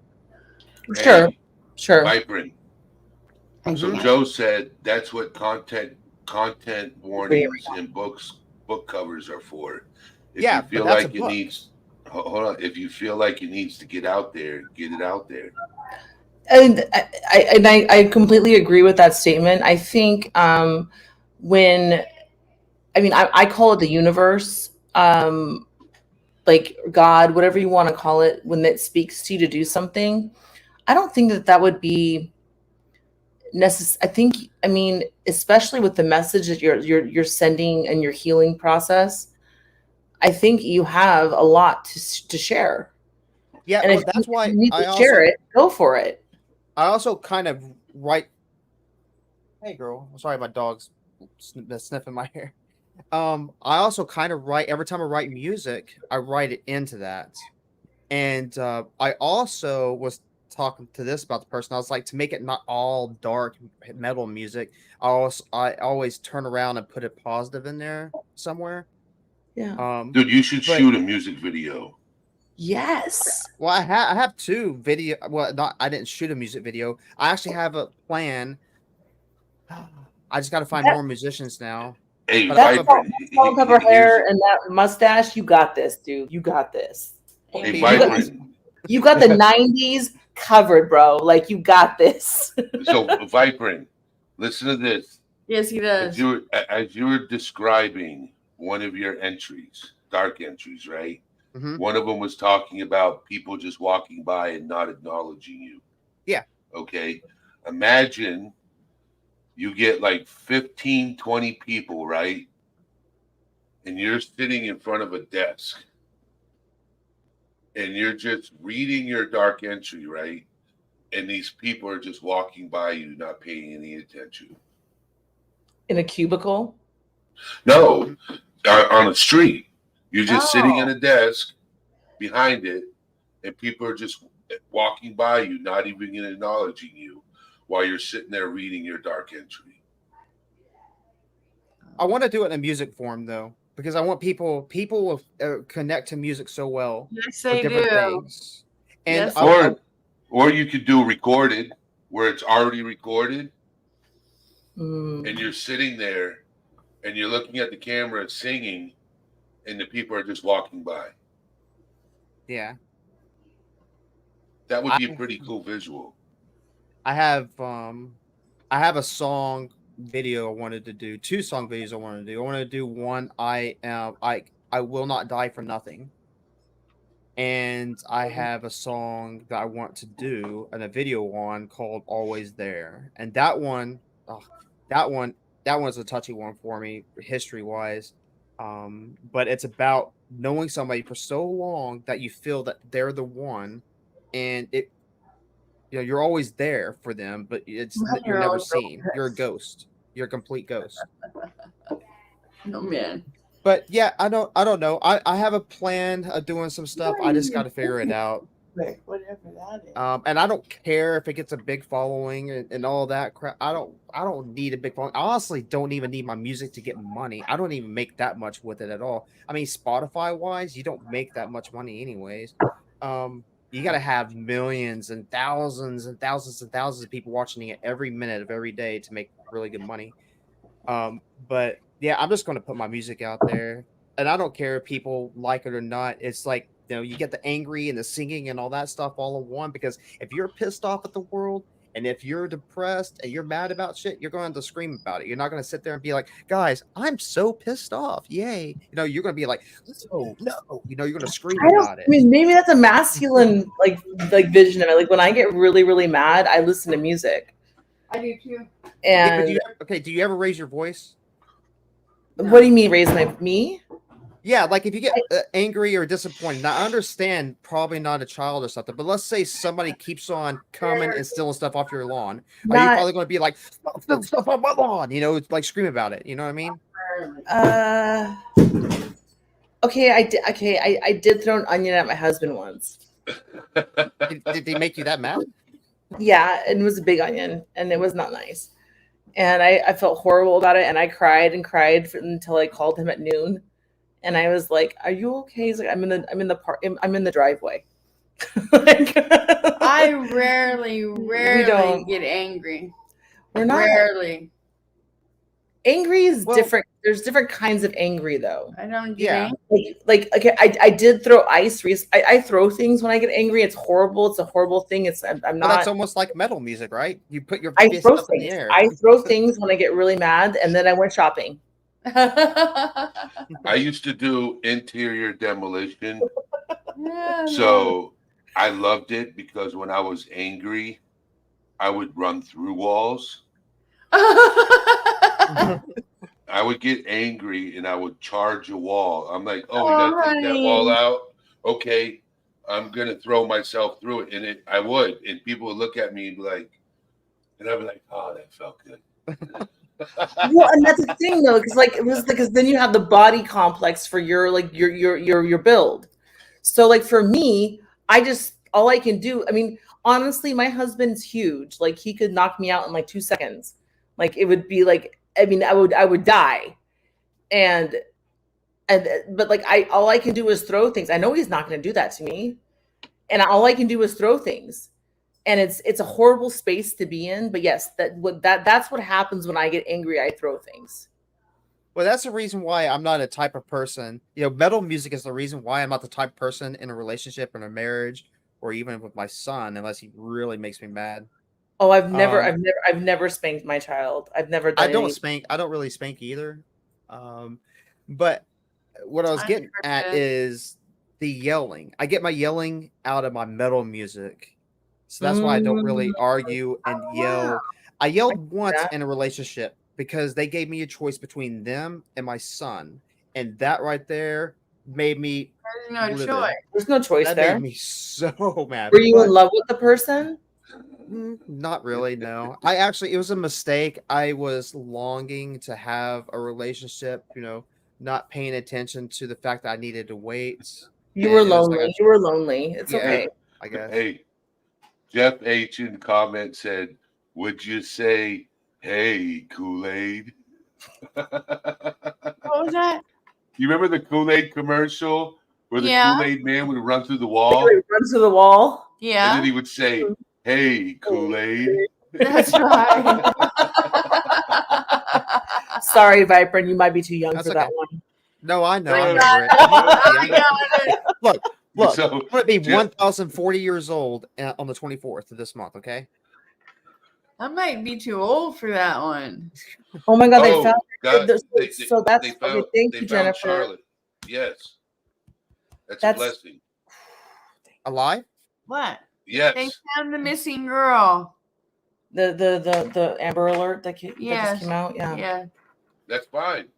Speaker 2: Sure. Sure.
Speaker 1: Vibrant. So Joe said that's what content warnings in book covers are for. If you feel like it needs, hold on. If you feel like it needs to get out there, get it out there.
Speaker 2: And I completely agree with that statement. I think I call it the universe, like God, whatever you want to call it, when it speaks to you to do something. I don't think that would be necessary. I mean, especially with the message that you're sending and your healing process, I think you have a lot to share.
Speaker 5: Yeah,
Speaker 2: And
Speaker 5: well,
Speaker 2: if
Speaker 5: that's why
Speaker 2: you need
Speaker 5: I
Speaker 2: to share
Speaker 5: also
Speaker 2: it, go for it.
Speaker 5: I also kind of write. Hey, girl. I'm sorry, my dog's sniffing my hair. I also kind of write every time I write music. I write it into that, and I also was talking to this about the person. I was like, to make it not all dark metal music. I always turn around and put a positive in there somewhere.
Speaker 2: Yeah.
Speaker 1: Dude, you should
Speaker 5: but-
Speaker 1: shoot a music video.
Speaker 2: Yes.
Speaker 5: Well, I have two video. Well, not I didn't shoot a music video. I actually have a plan. I just got to find more musicians now.
Speaker 1: Hey,
Speaker 5: But
Speaker 2: That
Speaker 1: Vibrant.
Speaker 2: salt pepper
Speaker 1: here's-
Speaker 2: hair and that mustache, you got this, dude. You got this.
Speaker 1: Hey,
Speaker 5: Be
Speaker 1: Vibrant.
Speaker 2: You got the 90s covered, bro. Like, you got this.
Speaker 1: So, Vibrant, listen to this.
Speaker 3: Yes, he
Speaker 1: As
Speaker 3: does.
Speaker 1: you were describing one of your entries, dark entries, right?
Speaker 5: Mhm.
Speaker 1: One of them was talking about people just walking by and not acknowledging you.
Speaker 5: Yeah.
Speaker 1: Okay. Imagine you get like 15, 20 people, right? And you're sitting in front of a desk and you're just reading your dark entry, right? And these people are just walking by you, not paying any attention.
Speaker 2: In a cubicle.
Speaker 1: No, on a street. You're just sitting
Speaker 2: Oh.
Speaker 1: in a desk behind it, and people are just walking by you, not even acknowledging you, while you're sitting there reading your dark entry.
Speaker 5: I want to do it in a music form though, because I want people will connect to music so well
Speaker 3: Yes,
Speaker 5: for
Speaker 3: they
Speaker 5: different
Speaker 3: do.
Speaker 5: things. And
Speaker 3: Yes,
Speaker 1: Or you could do recorded, where it's already recorded,
Speaker 2: Mm.
Speaker 1: and you're sitting there, and you're looking at the camera singing, and the people are just walking by.
Speaker 5: yeah,
Speaker 1: That would be a pretty cool visual.
Speaker 5: I have a song video I wanted to do, two song videos I wanted to do. I want to do one I will not die for nothing. And I have a song that I want to do and a video on called Always There. And that one was a touchy one for me history wise. But it's about knowing somebody for so long that you feel that they're the one, and you're always there for them, but you're
Speaker 3: You're
Speaker 5: never
Speaker 3: always
Speaker 5: seen. You're a
Speaker 3: ghost.
Speaker 5: ghost. You're a complete ghost.
Speaker 3: Oh man.
Speaker 5: But yeah, I don't know. I have a plan of doing some stuff. I just got to figure it out.
Speaker 2: Whatever that is.
Speaker 5: And I don't care if it gets a big following and all that crap. I don't need a big following. I honestly don't even need my music to get money. I don't even make that much with it at all. I mean, Spotify wise, you don't make that much money anyways. You got to have millions and thousands and thousands and thousands of people watching it every minute of every day to make really good money. But yeah, I'm just going to put my music out there, and I don't care if people like it or not. It's like, you get the angry and the singing and all that stuff all in one, because if you're pissed off at the world and if you're depressed and you're mad about shit, you're going to scream about it. You're not going to sit there and be like, guys, I'm so pissed off. Yay. You're going to be like, oh, no. You're going to scream about it.
Speaker 2: I mean, maybe that's a masculine like vision of it. Like when I get really, really mad, I listen to music.
Speaker 3: I do too.
Speaker 5: Yeah,
Speaker 2: And
Speaker 5: do you ever raise your voice?
Speaker 2: what do you mean raise me?
Speaker 5: Yeah, like if you get angry or disappointed. Now, I understand probably not a child or something, but let's say somebody keeps on coming and stealing stuff off your lawn. Are you
Speaker 2: Not-
Speaker 5: probably going to be like, steal stuff off my lawn? Like scream about it. You know what I mean?
Speaker 2: Okay, I did throw an onion at my husband once.
Speaker 5: Did they make you that mad?
Speaker 2: Yeah, and it was a big onion, and it was not nice. And I felt horrible about it, and I cried and cried until I called him at noon, and I was like, "Are you okay?" He's like, I'm in the driveway." Like,
Speaker 3: I rarely
Speaker 2: don't.
Speaker 3: get angry.
Speaker 2: we're not
Speaker 3: Rarely.
Speaker 2: angry is
Speaker 5: Well-
Speaker 2: different. There's different kinds of angry though.
Speaker 3: I don't get
Speaker 5: Yeah.
Speaker 3: angry.
Speaker 2: Like okay, I did throw ice. I throw things when I get angry. It's horrible. It's a horrible thing. I'm
Speaker 5: Well,
Speaker 2: not.
Speaker 5: that's almost like metal music, right? You put your
Speaker 2: I
Speaker 5: fist
Speaker 2: throw
Speaker 5: up in the
Speaker 2: things.
Speaker 5: air.
Speaker 2: I throw things when I get really mad, and then I went shopping.
Speaker 1: I used to do interior demolition.
Speaker 3: Yeah,
Speaker 1: So I loved it because when I was angry, I would run through walls. I would get angry and I would charge a wall. I'm like, oh, we gotta take that wall
Speaker 3: honey.
Speaker 1: out. Okay, I'm gonna throw myself through it, and I would, and people would look at me and be like, and I'd be like, oh, that felt good.
Speaker 2: Well, and that's the thing though, because like it was because then you have the body complex for your like your build. So like for me, I just all I can do. I mean, honestly, my husband's huge. Like he could knock me out in like 2 seconds. Like it would be like I mean, I would die. And but like I all I can do is throw things. I know he's not going to do that to me, and all I can do is throw things. And it's a horrible space to be in. But yes, that's what happens when I get angry. I throw things.
Speaker 5: Well, that's the reason why I'm not a type of person. You know, metal music is the reason why I'm not the type of person in a relationship, in a marriage, or even with my son, unless he really makes me mad.
Speaker 2: Oh, I've never,
Speaker 5: Um,
Speaker 2: I've never spanked my child. I've never
Speaker 5: I
Speaker 2: done
Speaker 5: don't
Speaker 2: any.
Speaker 5: spank. I don't really spank either. But what I was
Speaker 3: I
Speaker 5: getting
Speaker 3: never
Speaker 5: at
Speaker 3: did.
Speaker 5: is the yelling. I get my yelling out of my metal music. So that's why I don't really argue and
Speaker 3: Oh,
Speaker 5: yell.
Speaker 3: wow.
Speaker 5: I yelled once
Speaker 2: that.
Speaker 5: in a relationship because they gave me a choice between them and my son. And that right there made me
Speaker 3: There's no
Speaker 5: livid.
Speaker 3: choice.
Speaker 2: There's no choice
Speaker 5: That
Speaker 2: there.
Speaker 5: made me so mad.
Speaker 2: Were you
Speaker 5: But
Speaker 2: in love with the person?
Speaker 5: not really, no. I actually, it was a mistake. I was longing to have a relationship, you know, not paying attention to the fact that I needed to wait.
Speaker 2: You
Speaker 5: And
Speaker 2: were
Speaker 5: it was like
Speaker 2: lonely. You were lonely. It's
Speaker 5: Yeah.
Speaker 2: okay.
Speaker 5: I guess.
Speaker 1: Hey, Jeff H in the comment said, "Would you say, hey, Kool-Aid?"
Speaker 3: What was that?
Speaker 1: You remember the Kool-Aid commercial where the
Speaker 3: Yeah.
Speaker 1: Kool-Aid man would run through the
Speaker 2: He
Speaker 1: wall
Speaker 2: runs to the wall.
Speaker 1: and
Speaker 3: Yeah,
Speaker 1: then he would say, "Hey, Kool-Aid."
Speaker 3: that's right.
Speaker 2: Sorry, Viper, you might be too young
Speaker 5: That's
Speaker 2: for that
Speaker 5: okay.
Speaker 2: one.
Speaker 5: No, I know.
Speaker 1: I
Speaker 5: I
Speaker 1: got
Speaker 5: remember it.
Speaker 3: I got it.
Speaker 5: Look, look.
Speaker 1: So,
Speaker 5: I'm going to be
Speaker 1: Jeff-
Speaker 5: 1,040 years old on the 24th of this month, okay?
Speaker 3: I might be too old for that one.
Speaker 2: Oh my God, they
Speaker 1: oh,
Speaker 2: found.
Speaker 1: God,
Speaker 2: So that's
Speaker 1: they found,
Speaker 2: okay. Thank
Speaker 1: they
Speaker 2: you,
Speaker 1: found
Speaker 2: Jennifer.
Speaker 1: Charlotte. Yes. That's a
Speaker 2: That's-
Speaker 1: blessing.
Speaker 5: Alive?
Speaker 3: What?
Speaker 1: Yes.
Speaker 3: They found the missing girl.
Speaker 2: The Amber Alert that that
Speaker 3: Yes.
Speaker 2: just came out. Yeah.
Speaker 3: Yeah.
Speaker 1: That's fine.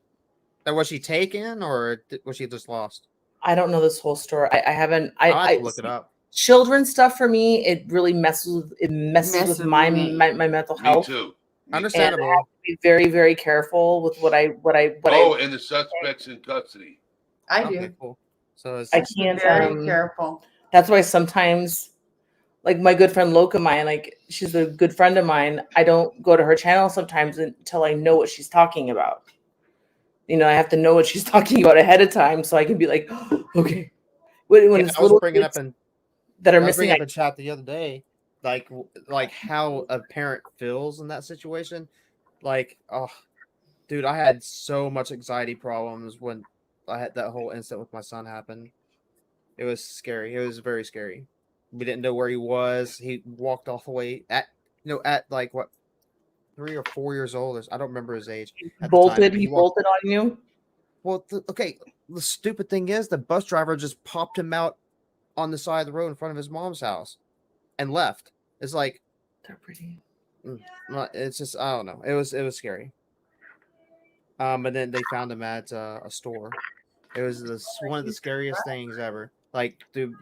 Speaker 5: Now, was she taken or was she just lost?
Speaker 2: I don't know this whole story. I haven't.
Speaker 5: I'll have to look it up.
Speaker 2: Children's stuff for me, it really messes with
Speaker 3: Messes with
Speaker 2: my
Speaker 3: me.
Speaker 2: mental
Speaker 1: Me
Speaker 2: health.
Speaker 1: too.
Speaker 5: Understandable.
Speaker 2: Be very, very careful with what I
Speaker 1: Oh, and the suspect's in custody.
Speaker 3: I do.
Speaker 5: Okay, cool. So it's,
Speaker 2: I can't.
Speaker 3: Very careful.
Speaker 2: That's why sometimes, like my good friend Loka mine, like she's a good friend of mine. I don't go to her channel sometimes until I know what she's talking about. You know, I have to know what she's talking about ahead of time so I can be like, okay. When
Speaker 5: yeah,
Speaker 2: it's
Speaker 5: I was
Speaker 2: little
Speaker 5: bringing
Speaker 2: kids
Speaker 5: up in
Speaker 2: that are
Speaker 5: I was
Speaker 2: missing,
Speaker 5: bringing up in chat the other day, like how a parent feels in that situation. Like, oh, dude, I had so much anxiety problems when I had that whole incident with my son happen. It was scary. It was very scary. We didn't know where he was. He walked all the way at like what 3 or 4 years old. I don't remember his age. At the time,
Speaker 2: bolted.
Speaker 5: but
Speaker 2: He
Speaker 5: walked-
Speaker 2: bolted on you.
Speaker 5: Well, okay. The stupid thing is, the bus driver just popped him out on the side of the road in front of his mom's house and left. It's like,
Speaker 2: They're pretty.
Speaker 5: it's just, I don't know. It was scary. And then they found him at a store. It was one of the scariest things ever. Like, dude,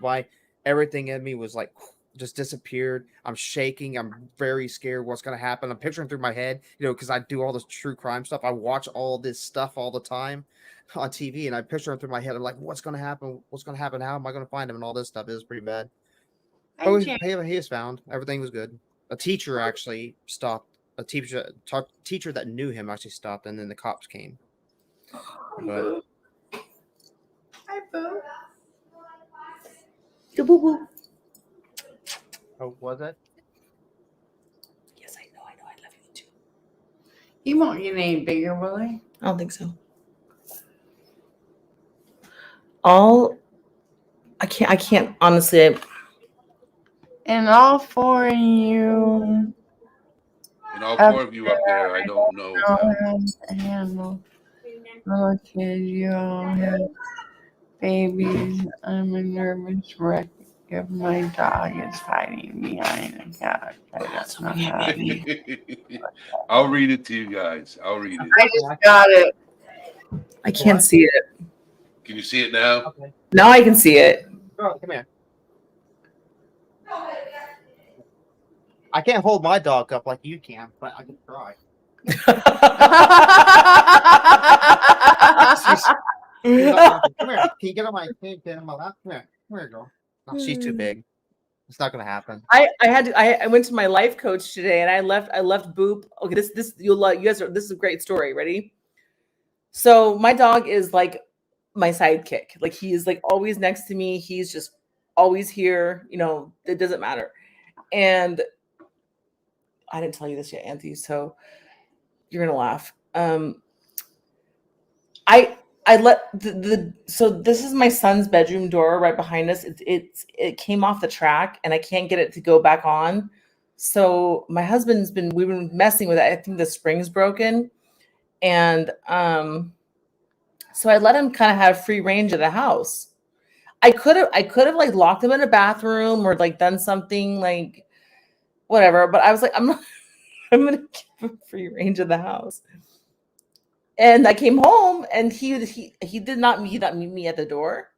Speaker 5: everything in me was like just disappeared. I'm shaking. I'm very scared what's gonna happen. I'm picturing through my head, because I do all this true crime stuff. I watch all this stuff all the time on TV, and I picture it through my head. I'm like, what's gonna happen? What's gonna happen? How am I gonna find him? And all this stuff. It was pretty bad. Oh, he was found. Everything was good. A teacher actually stopped. A teacher that knew him actually stopped, and then the cops came. But
Speaker 3: Hi, Boo.
Speaker 2: Boo-boo.
Speaker 5: oh, was it?
Speaker 2: Yes, I know. I love you too.
Speaker 3: He won't get any bigger, will he?
Speaker 2: I don't think so. I can't honestly.
Speaker 3: And all four of you
Speaker 1: And all four of you up there, I don't know.
Speaker 3: all have a handle. Little kids, you all have babies. I'm a nervous wreck If my dog is hiding behind a couch, that's not happy.
Speaker 1: I'll read it to you guys. I'll read it.
Speaker 3: I just got it.
Speaker 2: I can't see it.
Speaker 1: Can you see it now?
Speaker 5: Okay.
Speaker 2: Now I can see it.
Speaker 5: Girl, come here. I can't hold my dog up like you can, but I can try. She's not gonna- come here. Can you get on my lap? Come here. Come here, girl. No, she's too big. It's not gonna happen.
Speaker 2: I went to my life coach today and I left Boop. Okay, this you guys are, this is a great story. Ready? So my dog is like my sidekick. Like he is like always next to me. He's just always here. You know, it doesn't matter. And I didn't tell you this yet, Anthony. So you're gonna laugh. I let so this is my son's bedroom door right behind us. It came off the track and I can't get it to go back on. So my husband's we've been messing with it. I think the spring's broken. And so I let him kind of have free range of the house. I could have like locked him in a bathroom or like done something like whatever, but I was like, I'm gonna give him free range of the house. And I came home and he did not meet me at the door.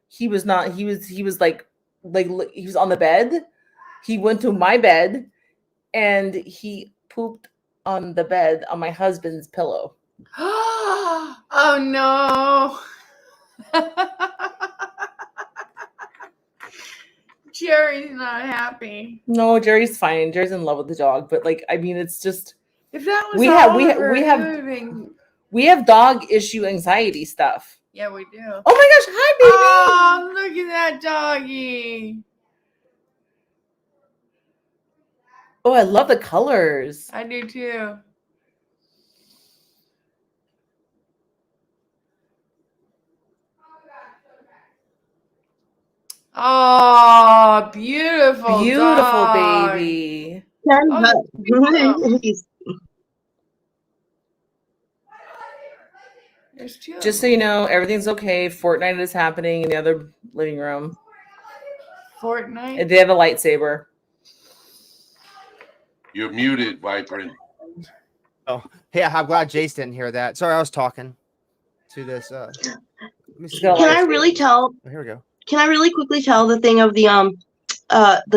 Speaker 2: He was not, he was like he was on the bed. He went to my bed and he pooped on the bed on my husband's pillow.
Speaker 3: Oh no. Jerry's not happy.
Speaker 2: No, Jerry's fine. Jerry's in love with the dog, but like, I mean, it's just,
Speaker 3: If that was
Speaker 2: we have dog issue anxiety stuff.
Speaker 3: Yeah, we do.
Speaker 2: Oh my gosh, hi baby.
Speaker 3: Oh, look at that doggy.
Speaker 2: Oh, I love the colors.
Speaker 3: I do too. Oh, beautiful.
Speaker 2: Beautiful
Speaker 3: dog.
Speaker 2: baby.
Speaker 3: There's two.
Speaker 2: Just so you know, everything's okay. Fortnite is happening in the other living room.
Speaker 3: Fortnite.
Speaker 2: They have a lightsaber.
Speaker 1: You're muted, Vibrant.
Speaker 5: Yeah, I'm glad Jace didn't hear that. Sorry, I was talking to this. Let me see.
Speaker 2: Go.
Speaker 4: Can I really tell?
Speaker 5: Oh, here we go.
Speaker 4: Can I really quickly tell the thing of the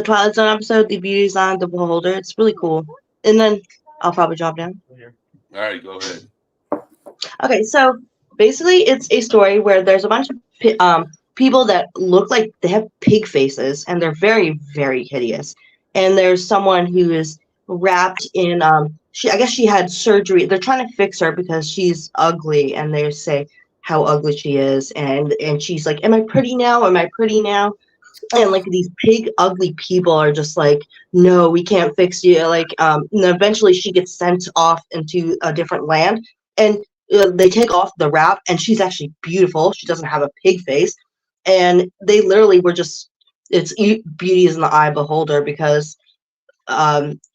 Speaker 4: Twilight Zone episode, the Beauty Design of the Beholder? It's really cool. And then I'll probably drop down.
Speaker 1: All right, go ahead.
Speaker 4: Okay, so basically, it's a story where there's a bunch of people that look like they have pig faces, and they're very, very hideous. And there's someone who is wrapped in I guess she had surgery. They're trying to fix her because she's ugly, and they say how ugly she is, and she's like, "Am I pretty now? Am I pretty now?" And like these pig ugly people are just like, "No, we can't fix you." Like, and eventually she gets sent off into a different land, and they take off the wrap, and she's actually beautiful. She doesn't have a pig face, and they literally were just, it's beauty is in the eye of the beholder because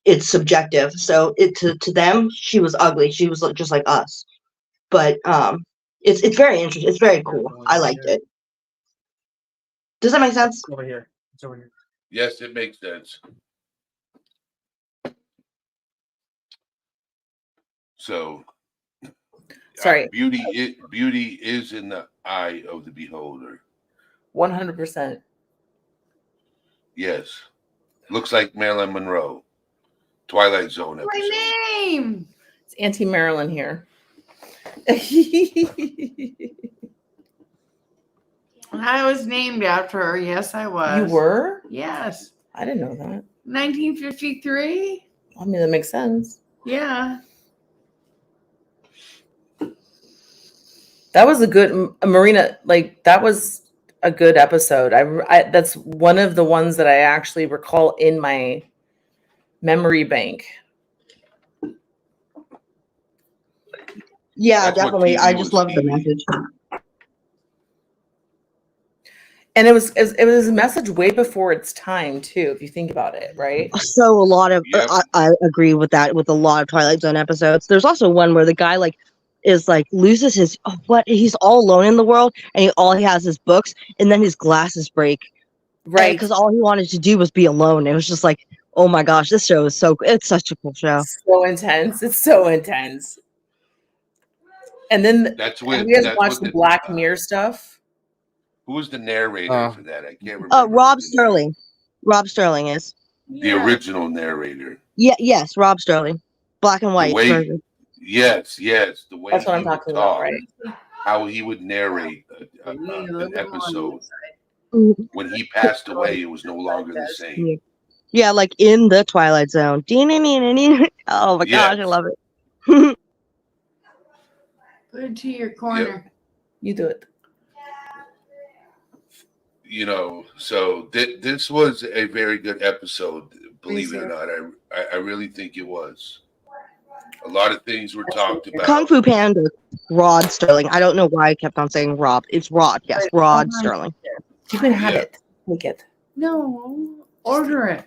Speaker 4: it's subjective. So to them, she was ugly. She was just like us, but it's very interesting. It's very cool. I liked it. Does that make sense?
Speaker 5: Over here. It's over here.
Speaker 1: Yes, it makes sense. So,
Speaker 2: Sorry.
Speaker 1: beauty is in the eye of the beholder.
Speaker 2: 100%.
Speaker 1: Yes, looks like Marilyn Monroe. Twilight Zone episode.
Speaker 3: My name.
Speaker 2: It's Auntie Marilyn here.
Speaker 3: I was named after her. Yes, I was.
Speaker 2: You were?
Speaker 3: Yes.
Speaker 2: I didn't know that.
Speaker 3: 1953.
Speaker 2: I mean, that makes sense.
Speaker 3: Yeah.
Speaker 2: That was a good Marina. Like that was a good episode. I that's one of the ones that I actually recall in my memory bank.
Speaker 4: Yeah,
Speaker 1: That's what
Speaker 4: definitely.
Speaker 1: TV
Speaker 4: I just
Speaker 1: was
Speaker 4: love the
Speaker 1: TV.
Speaker 4: message.
Speaker 2: And it was a message way before its time too, if you think about it, right?
Speaker 4: So a lot of
Speaker 1: Yep.
Speaker 4: I agree with that with a lot of Twilight Zone episodes. There's also one where the guy loses his he's all alone in the world and all he has is books, and then his glasses break
Speaker 2: Right.
Speaker 4: Because all he wanted to do was be alone. It was just like, oh my gosh, this show is it's such a cool show.
Speaker 2: So intense. It's so intense. And then
Speaker 1: That's
Speaker 2: have
Speaker 1: what
Speaker 2: you guys
Speaker 1: that's
Speaker 2: watched
Speaker 1: what
Speaker 2: the Black Mirror stuff?
Speaker 1: who was the narrator
Speaker 5: Uh,
Speaker 1: for that? I can't remember.
Speaker 4: Rob
Speaker 1: the name.
Speaker 4: Sterling. Rob Sterling is.
Speaker 1: The original narrator.
Speaker 4: Yes, Rob Sterling. Black and
Speaker 1: The
Speaker 4: white
Speaker 1: way,
Speaker 4: version.
Speaker 1: yes, the way
Speaker 2: That's what
Speaker 1: he
Speaker 2: I'm
Speaker 1: would
Speaker 2: talking about,
Speaker 1: talk,
Speaker 2: right?
Speaker 1: how he would narrate an episode.
Speaker 4: Mhm.
Speaker 1: When he passed away, it was no longer the same.
Speaker 4: Yeah, like in the Twilight Zone. Oh my gosh, I
Speaker 1: Yes.
Speaker 4: love it.
Speaker 3: Put it to your corner.
Speaker 2: You do it.
Speaker 1: You know, so this was a very good episode. Believe it or
Speaker 3: Research.
Speaker 1: not, I really think it was. A lot of things were talked about.
Speaker 4: Kung Fu Panda, Rod Sterling. I don't know why I kept on saying Rob. It's Rod. Yes, Rod Sterling.
Speaker 2: You can have
Speaker 1: Yeah.
Speaker 2: it. Take it.
Speaker 3: No, order it.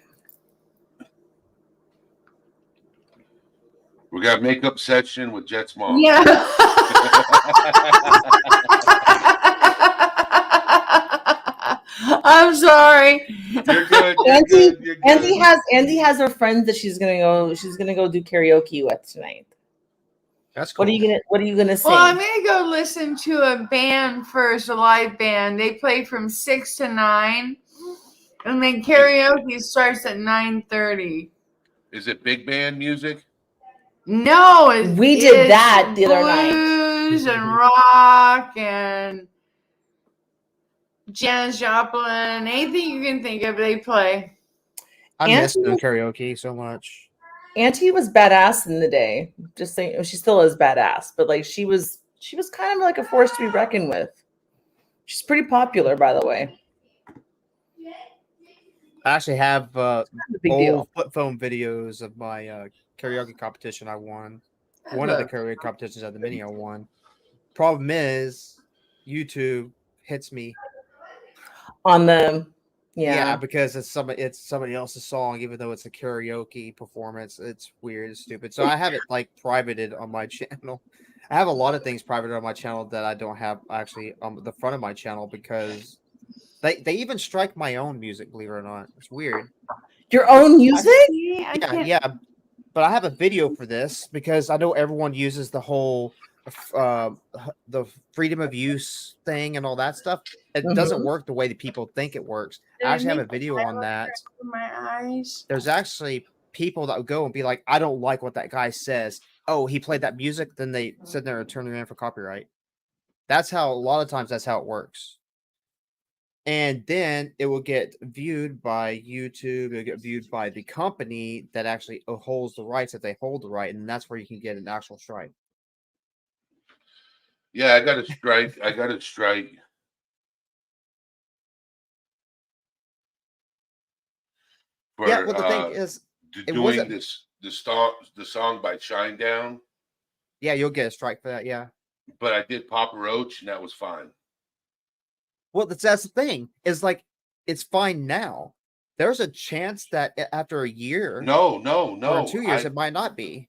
Speaker 1: We got makeup section with Jet's mom.
Speaker 3: Yeah. I'm sorry.
Speaker 1: You're good. You're
Speaker 2: Auntie,
Speaker 1: good. You're good.
Speaker 2: Andy has her friends that she's gonna go do karaoke with tonight.
Speaker 5: That's cool.
Speaker 2: What are you gonna sing?
Speaker 3: Well, I'm gonna go listen to a band first, a live band. They play from 6 to 9, and then karaoke starts at 9:30.
Speaker 1: Is it big band music?
Speaker 3: No,
Speaker 2: We did
Speaker 3: it's
Speaker 2: that the other night.
Speaker 3: blues and rock and Janis Joplin, anything you can think of, they play.
Speaker 5: I miss
Speaker 2: Auntie-
Speaker 5: doing karaoke so much.
Speaker 2: Auntie was badass in the day. Just saying, she still is badass, but like she was kind of like a force to be reckoned with. She's pretty popular, by the way.
Speaker 5: I actually have
Speaker 2: Not a big
Speaker 5: old
Speaker 2: deal.
Speaker 5: flip phone videos of my karaoke competition I won. One of the karaoke competitions at the mini I won. Problem is, YouTube hits me.
Speaker 2: On the yeah.
Speaker 5: Because it's somebody else's song, even though it's a karaoke performance. It's weird, it's stupid. So I have it like privated on my channel. I have a lot of things privated on my channel that I don't have actually on the front of my channel because they even strike my own music, believe it or not. It's weird.
Speaker 2: Your own music?
Speaker 5: Yeah. But I have a video for this because I know everyone uses the whole the freedom of use thing and all that stuff. It doesn't work the way that people think it works. I actually have a video on that.
Speaker 3: My eyes.
Speaker 5: There's actually people that would go and be like, I don't like what that guy says. Oh, he played that music. Then they sit there and turn it in for copyright. That's how a lot of times that's how it works. And then it will get viewed by YouTube. It'll get viewed by the company that actually holds the rights, if they hold the right, and that's where you can get an actual strike.
Speaker 1: Yeah, I got a strike. For,
Speaker 5: Yeah, well, the thing is,
Speaker 1: doing
Speaker 5: wasn't-
Speaker 1: the song by Shinedown,
Speaker 5: yeah, you'll get a strike for that. Yeah.
Speaker 1: but I did Papa Roach and that was fine.
Speaker 5: Well, that's the thing. Is like it's fine now. There's a chance that after a year,
Speaker 1: No.
Speaker 5: or 2 years, it might not be.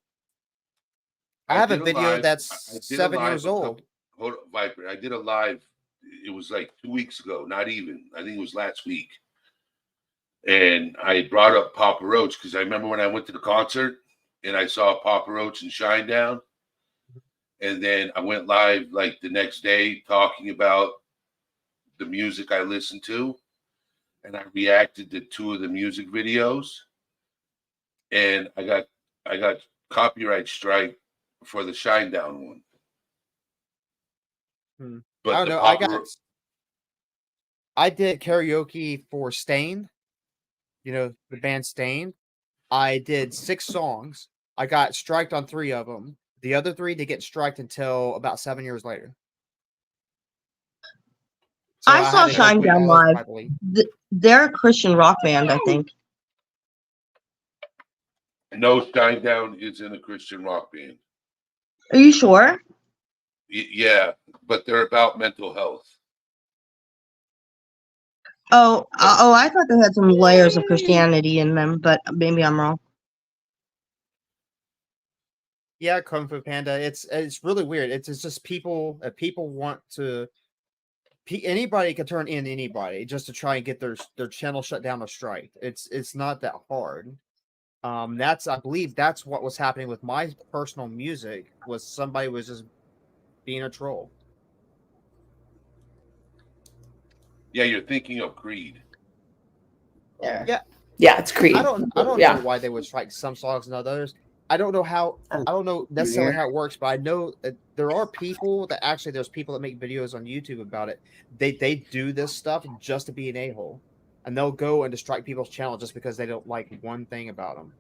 Speaker 5: I have a
Speaker 1: did
Speaker 5: video
Speaker 1: live-
Speaker 5: that's
Speaker 1: I did a
Speaker 5: 7
Speaker 1: live
Speaker 5: years
Speaker 1: a
Speaker 5: old.
Speaker 1: couple- Hold on, Viper. I did a live. It was like 2 weeks ago. Not even. I think it was last week. And I brought up Papa Roach because I remember when I went to the concert and I saw Papa Roach and Shinedown. And then I went live like the next day talking about the music I listened to. And I reacted to 2 of the music videos. And I got copyright strike for the Shinedown one. But
Speaker 5: I don't
Speaker 1: the
Speaker 5: know.
Speaker 1: Papa
Speaker 5: I did karaoke for Stain. You know, the band Stain. I did 6 songs. I got striked on 3 of them. The other 3 didn't get striked until about 7 years later. So
Speaker 4: I saw
Speaker 5: had to go through
Speaker 4: Shinedown
Speaker 5: all those
Speaker 4: live.
Speaker 5: privately.
Speaker 4: They're a Christian rock band, I think.
Speaker 1: No, Shinedown is in a Christian rock band.
Speaker 4: Are you sure?
Speaker 1: Yeah, but they're about mental health.
Speaker 4: Oh, I thought they had some layers of Christianity in them, but maybe I'm wrong.
Speaker 5: Yeah, Kung Fu Panda. It's really weird. It's just people want to anybody can turn in anybody just to try and get their channel shut down or strike. It's not that hard. I believe that's what was happening with my personal music, was somebody was just being a troll.
Speaker 1: Yeah, you're thinking of Creed.
Speaker 4: Yeah.
Speaker 2: Yeah, it's Creed.
Speaker 5: I don't
Speaker 2: Yeah.
Speaker 5: know why they would strike some songs and not others. I don't know necessarily how it works, but I know that there are people that actually, there's people that make videos on YouTube about it. They do this stuff just to be an a-hole, and they'll go and strike people's channel just because they don't like one thing about them,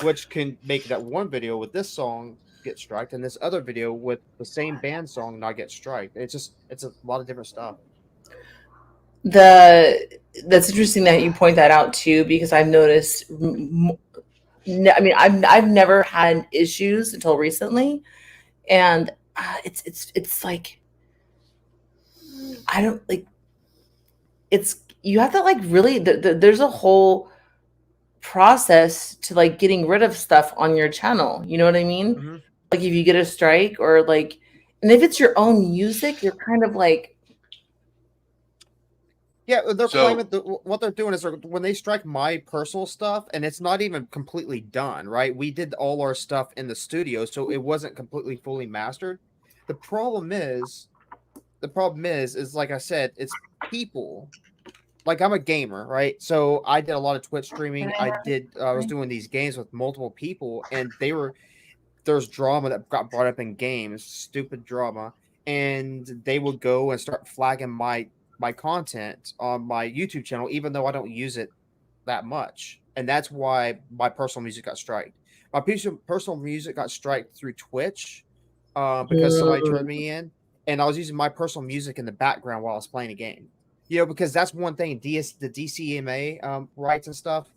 Speaker 5: which can make that one video with this song get striked and this other video with the same band song not get striked. It's a lot of different stuff.
Speaker 2: That's interesting that you point that out too, because I've noticed. I mean, I've never had issues until recently, and it's like, I don't like. It's, you have to like really. There's a whole process to like getting rid of stuff on your channel. You know what I mean?
Speaker 5: Mhm.
Speaker 2: Like if you get a strike or like, and if it's your own music, you're kind of like.
Speaker 5: Yeah, they're
Speaker 1: So-
Speaker 5: claiming what they're doing is when they strike my personal stuff, and it's not even completely done, right? We did all our stuff in the studio, so it wasn't completely fully mastered. The problem is like I said, it's people. Like, I'm a gamer, right? So I did a lot of Twitch streaming. I was doing these games with multiple people, and there's drama that got brought up in games, stupid drama, and they would go and start flagging my content on my YouTube channel, even though I don't use it that much. And that's why my personal music got striked. My personal music got striked through Twitch because somebody turned me in, and I was using my personal music in the background while I was playing a game. You know, because that's one thing, the DCMA rights and stuff,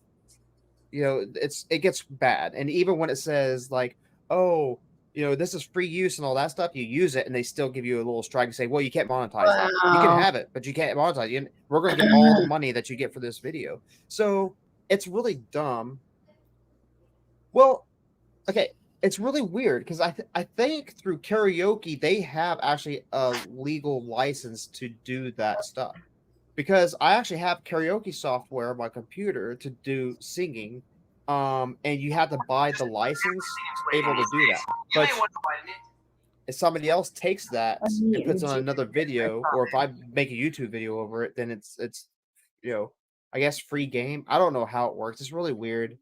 Speaker 5: you know, it gets bad. And even when it says like, oh, you know, this is free use and all that stuff, you use it and they still give you a little strike and say, well, you can't monetize it. You can
Speaker 3: Wow.
Speaker 5: have it, but you can't monetize it. We're going to get all the money that you get for this video. So it's really dumb. Well, okay, it's really weird because I think through karaoke, they have actually a legal license to do that stuff. Because I actually have karaoke software on my computer to do singing. And you have to buy the license to be able to do that. But if somebody else takes that and puts on another video, or if I make a YouTube video over it, then it's you know, I guess free game. I don't know how it works. It's really weird.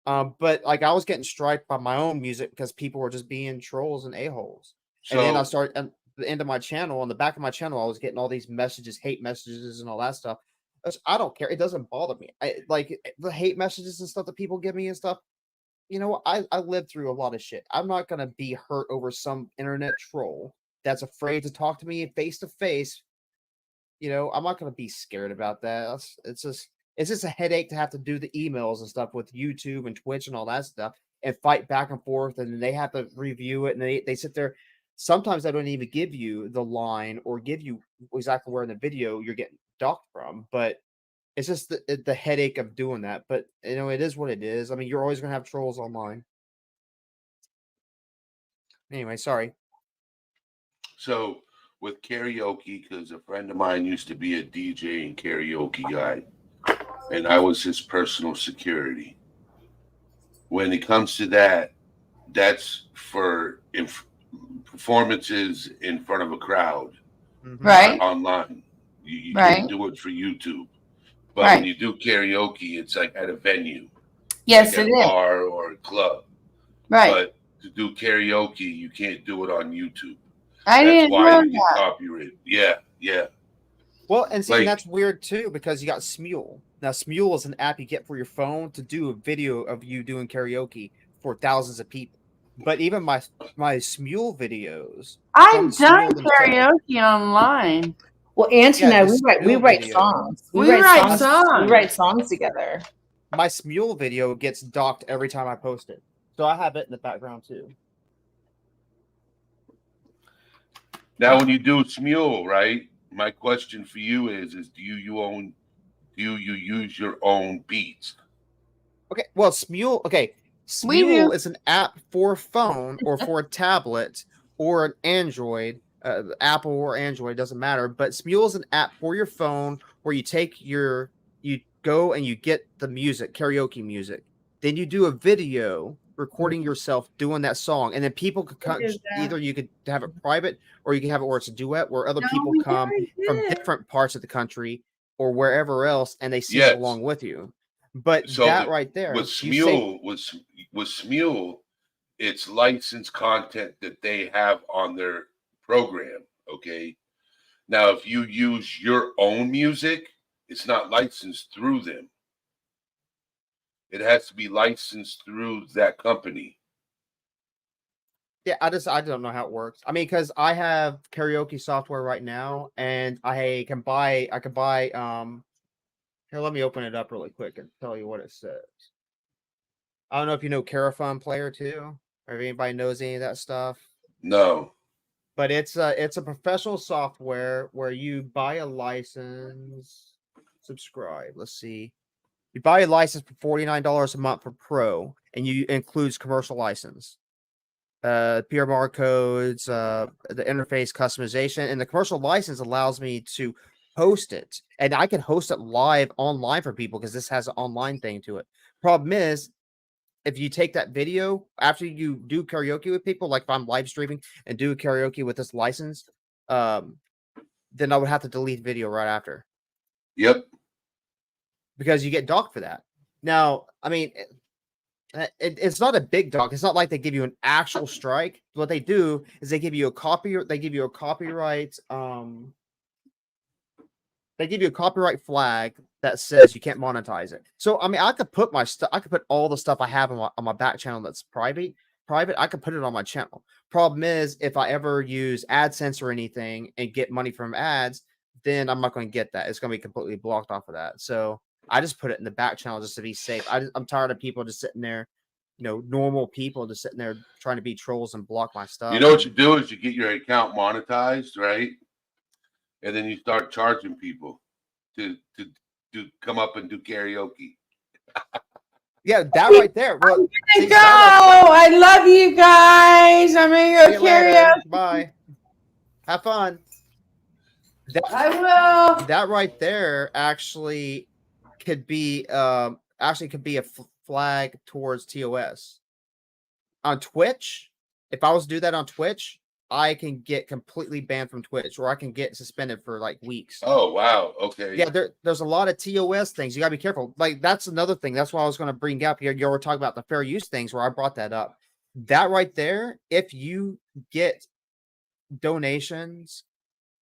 Speaker 5: But like I was getting striked by my own music because people were just being trolls and a-holes. And then I
Speaker 1: So,
Speaker 5: started at the end of my channel, on the back of my channel, I was getting all these messages, hate messages and all that stuff. I don't care. It doesn't bother me. Like the hate messages and stuff that people give me and stuff. You know, I lived through a lot of shit. I'm not gonna be hurt over some internet troll that's afraid to talk to me face to face. You know, I'm not gonna be scared about that. It's just a headache to have to do the emails and stuff with YouTube and Twitch and all that stuff and fight back and forth, and then they have to review it, and they sit there. Sometimes I don't even give you the line or give you exactly where in the video you're getting docked from, but it's just the headache of doing that. But you know, it is what it is. I mean, you're always gonna have trolls online. Anyway, sorry.
Speaker 1: so with karaoke, because a friend of mine used to be a DJ and karaoke guy, and I was his personal security. When it comes to that, that's for performances in front of a crowd,
Speaker 5: Mhm.
Speaker 3: Right.
Speaker 1: online. You
Speaker 3: Right.
Speaker 1: can do it for YouTube. But
Speaker 3: Right.
Speaker 1: when you do karaoke, it's like at a venue,
Speaker 3: Yes,
Speaker 1: like
Speaker 3: it
Speaker 1: at a
Speaker 3: is.
Speaker 1: bar or a club.
Speaker 3: Right.
Speaker 1: But to do karaoke, you can't do it on YouTube.
Speaker 3: I
Speaker 1: That's
Speaker 3: didn't
Speaker 1: why
Speaker 3: know
Speaker 1: you get
Speaker 3: that.
Speaker 1: copyrighted. Yeah.
Speaker 5: Well, and see,
Speaker 1: Like-
Speaker 5: and that's weird too because you got Smule. Now, Smule is an app you get for your phone to do a video of you doing karaoke for thousands of people. But even my Smule videos,
Speaker 3: I've
Speaker 5: from
Speaker 3: done
Speaker 5: Smule themselves-
Speaker 3: karaoke online.
Speaker 2: Well, Auntie
Speaker 5: Yeah,
Speaker 2: and I,
Speaker 5: the
Speaker 2: we
Speaker 5: Smule
Speaker 2: write
Speaker 5: video.
Speaker 2: songs.
Speaker 3: We write songs.
Speaker 2: We write songs together.
Speaker 5: my Smule video gets docked every time I post it. So I have it in the background too.
Speaker 1: Now, when you do Smule, right? My question for you is do you use your own beats?
Speaker 5: Okay, well, Smule. Okay,
Speaker 3: We
Speaker 5: Smule
Speaker 3: do.
Speaker 5: is an app for a phone or for a tablet or an Android. Apple or Android, doesn't matter. But Smule is an app for your phone where you go and you get the music, karaoke music. Then you do a video recording yourself doing that song, and then people could come.
Speaker 3: did that.
Speaker 5: Either you could have it private, or you can have it where it's a duet, where other
Speaker 3: No,
Speaker 5: people
Speaker 3: we
Speaker 5: come
Speaker 3: already
Speaker 5: from
Speaker 3: did.
Speaker 5: different parts of the country or wherever else, and they sing
Speaker 1: Yes.
Speaker 5: along with you. But
Speaker 1: So
Speaker 5: that
Speaker 1: the-
Speaker 5: right there,
Speaker 1: with
Speaker 5: you say-
Speaker 1: Smule, with Smule, it's licensed content that they have on their program. Okay. Now, if you use your own music, it's not licensed through them. It has to be licensed through that company.
Speaker 5: yeah, I don't know how it works. I mean, because I have karaoke software right now, and I can buy here, let me open it up really quick and tell you what it says. I don't know if you know Carafun Player too, or if anybody knows any of that stuff.
Speaker 1: No.
Speaker 5: But it's a professional software where you buy a license, subscribe. Let's see. You buy a license for $49 a month for Pro, and you includes commercial license. PR barcodes, the interface customization, and the commercial license allows me to host it, and I can host it live online for people because this has an online thing to it. Problem is, if you take that video after you do karaoke with people, like if I'm live streaming and do karaoke with this license, then I would have to delete the video right after
Speaker 1: Yep.
Speaker 5: because you get docked for that. Now, I mean, it's not a big dock. It's not like they give you an actual strike. What they do is they give you a copyright. They give you a copyright. They give you a copyright flag that says you can't monetize it. So I mean, I could put my stuff. I could put all the stuff I have on my back channel that's private. I could put it on my channel. Problem is, if I ever use AdSense or anything and get money from ads, then I'm not going to get that. It's going to be completely blocked off of that. So I just put it in the back channel just to be safe. I'm tired of people just sitting there, normal people just sitting there trying to be trolls and block my stuff.
Speaker 1: You know what you do is you get your account monetized, right? And then you start charging people to come up and do karaoke.
Speaker 5: Yeah, that right there. Well,
Speaker 3: Hey,
Speaker 5: see,
Speaker 3: go!
Speaker 5: that
Speaker 3: I love you guys. I'm
Speaker 5: right-
Speaker 3: gonna
Speaker 5: See
Speaker 3: go
Speaker 5: you later.
Speaker 3: karaoke.
Speaker 5: Bye. Have fun.
Speaker 3: I will.
Speaker 5: That right there actually could be a flag towards TOS. On Twitch, if I was to do that on Twitch, I can get completely banned from Twitch, or I can get suspended for like weeks.
Speaker 1: Oh wow. Okay.
Speaker 5: Yeah, there's a lot of TOS things. You gotta be careful. Like that's another thing. That's why I was gonna bring up here. You were talking about the fair use things where I brought that up. That right there, if you get donations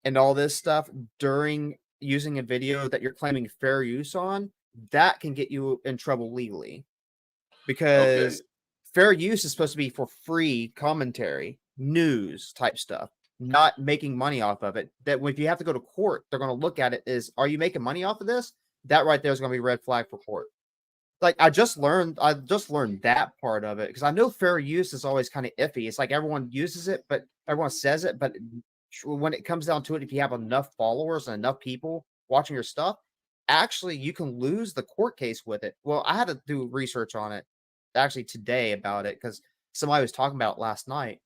Speaker 5: and all this stuff during using a video that you're claiming fair use on, that can get you in trouble legally. Because fair use is supposed to be for free commentary, news type stuff, not making money off of it. That if you have to go to court, they're going to look at it as, are you making money off of this? That right there is going to be red flag for court. Like I just learned that part of it because I know fair use is always kind of iffy. It's like everyone uses it, but everyone says it, but when it comes down to it, if you have enough followers and enough people watching your stuff, actually you can lose the court case with it. Well, I had to do research on it actually today about it because somebody was talking about it last night.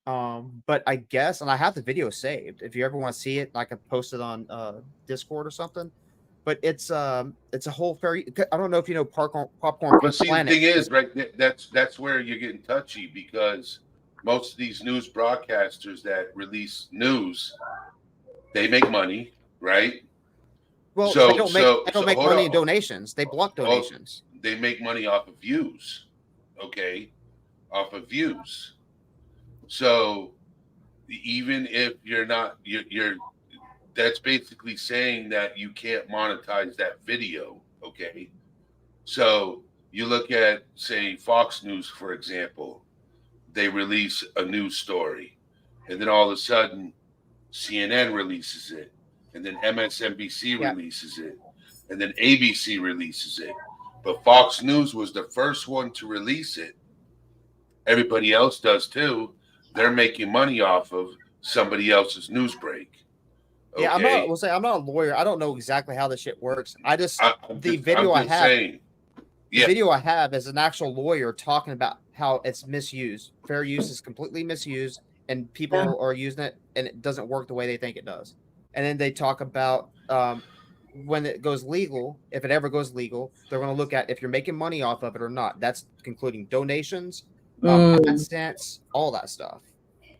Speaker 5: But I guess, and I have the video saved. If you ever want to see it, I can post it on Discord or something. But it's a whole fair. I don't know if you know Popcorn
Speaker 1: But see,
Speaker 5: Planet.
Speaker 1: the thing is, right? That's where you're getting touchy because most of these news broadcasters that release news, they make money, right?
Speaker 5: Well,
Speaker 1: So-
Speaker 5: they don't make,
Speaker 1: so-
Speaker 5: they don't
Speaker 1: so
Speaker 5: make
Speaker 1: hold
Speaker 5: money
Speaker 1: on.
Speaker 5: in donations. They block donations.
Speaker 1: They make money off of views, okay? Off of views. So even if you're not, you're that's basically saying that you can't monetize that video, okay? So you look at, say, Fox News, for example, they release a news story, and then all of a sudden CNN releases it, and then MSNBC
Speaker 5: Yeah.
Speaker 1: releases it, and then ABC releases it. But Fox News was the first one to release it. Everybody else does too. They're making money off of somebody else's news break.
Speaker 5: Yeah,
Speaker 1: Okay?
Speaker 5: I'm not a lawyer. I don't know exactly how this shit works.
Speaker 1: I'm
Speaker 5: the
Speaker 1: just-
Speaker 5: video
Speaker 1: I'm
Speaker 5: I
Speaker 1: just
Speaker 5: have-
Speaker 1: saying.
Speaker 5: The
Speaker 1: Yeah.
Speaker 5: video I have is an actual lawyer talking about how it's misused. Fair use is completely misused, and people are using it, and it doesn't work the way they think it does. And then they talk about when it goes legal, if it ever goes legal, they're going to look at if you're making money off of it or not. That's including donations, AdSense, all that stuff.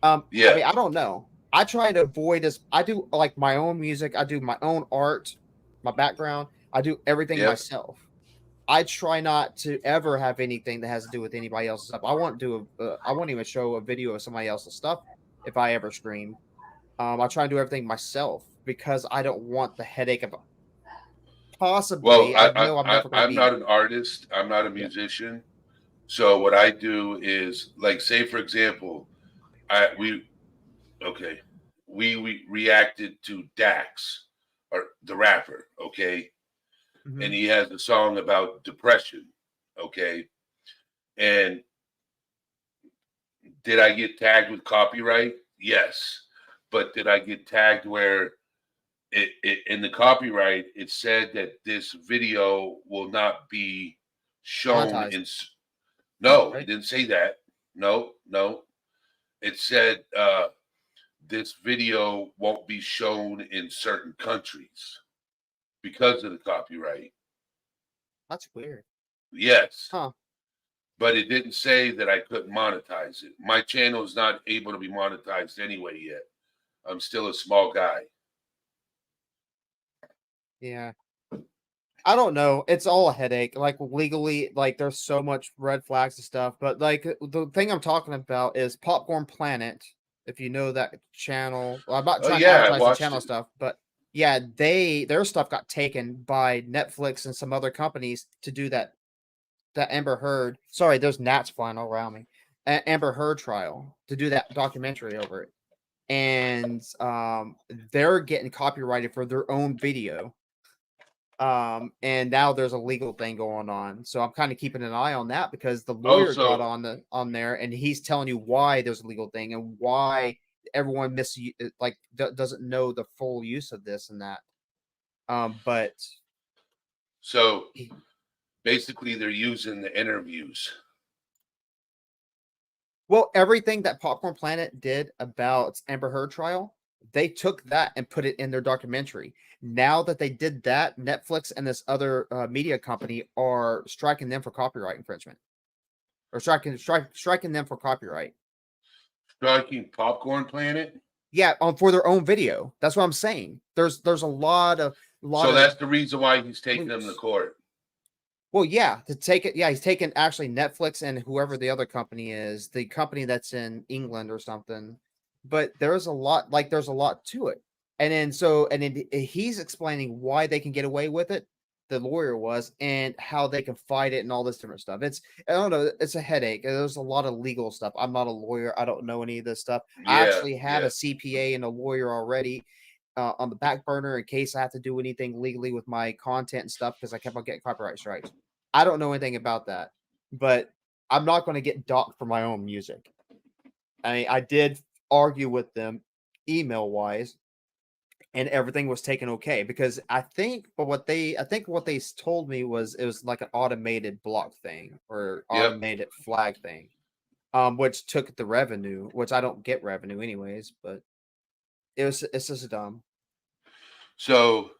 Speaker 5: I mean, I don't know. I try to avoid this. I do like my own music. I do my own art, my background. I do everything myself. I try not to ever have anything that has to do with anybody else's stuff. I won't do I won't even show a video of somebody else's stuff if I ever stream. I try to do everything myself because I don't want the headache of possibly.
Speaker 1: Well,
Speaker 5: I'm
Speaker 1: not an artist. I'm not a musician. So what I do is, like, say for example, we reacted to Dax, or the rapper, okay, and he has a song about depression, okay, and did I get tagged with copyright? Yes, but did I get tagged where it in the copyright it said that this video will not be shown in? No, it didn't say that. No. It said this video won't be shown in certain countries because of the copyright.
Speaker 5: That's weird.
Speaker 1: Yes.
Speaker 5: Huh.
Speaker 1: But it didn't say that I couldn't monetize it. My channel is not able to be monetized anyway yet. I'm still a small guy.
Speaker 5: Yeah. I don't know. It's all a headache. Like legally, like there's so much red flags and stuff. But like the thing I'm talking about is Popcorn Planet. If you know that channel, well, I'm not trying to advertise the channel stuff, but yeah, their stuff got taken by Netflix and some other companies to do that Amber Heard. Sorry, there's gnats flying all around me. Amber Heard trial to do that documentary over it, and they're getting copyrighted for their own video. And now there's a legal thing going on, so I'm kind of keeping an eye on that because the lawyer got on there, and he's telling you why there's a legal thing and why everyone doesn't know the full use of this and that. But
Speaker 1: so basically, they're using the interviews.
Speaker 5: Well, everything that Popcorn Planet did about Amber Heard trial, they took that and put it in their documentary. Now that they did that, Netflix and this other media company are striking them for copyright infringement, or striking them for copyright.
Speaker 1: Striking Popcorn Planet?
Speaker 5: Yeah, for their own video. That's what I'm saying. There's a lot of.
Speaker 1: So that's the reason why he's taking them to court.
Speaker 5: Well, yeah, to take it. Yeah, he's taking actually Netflix and whoever the other company is, the company that's in England or something. But there's a lot to it. And then he's explaining why they can get away with it, the lawyer was, and how they can fight it and all this different stuff. I don't know, it's a headache. There's a lot of legal stuff. I'm not a lawyer. I don't know any of this stuff. I actually have a CPA and a lawyer already on the back burner in case I have to do anything legally with my content and stuff because I kept on getting copyright strikes. I don't know anything about that, but I'm not going to get docked for my own music. I did argue with them email wise, and everything was taken okay because I think what they told me was it was like an automated block thing or automated flag thing, which took the revenue, which I don't get revenue anyways, but it's just dumb.
Speaker 1: So,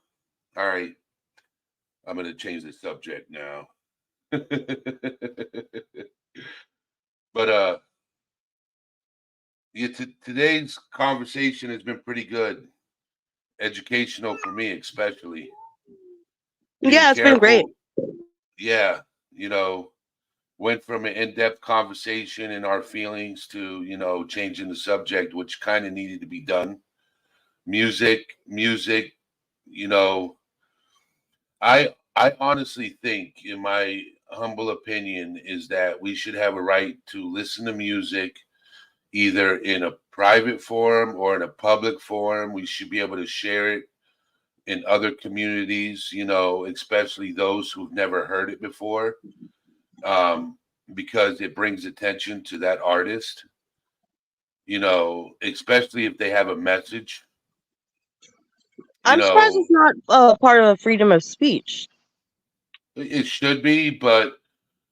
Speaker 1: all right, I'm going to change the subject now. But today's conversation has been pretty good, educational for me especially.
Speaker 4: Yeah, it's been great.
Speaker 1: Yeah, went from an in-depth conversation in our feelings to changing the subject, which kind of needed to be done. Music, I honestly think, in my humble opinion, is that we should have a right to listen to music either in a private forum or in a public forum. We should be able to share it in other communities, especially those who've never heard it before, because it brings attention to that artist, especially if they have a message.
Speaker 4: I'm surprised it's not part of freedom of speech.
Speaker 1: It should be, but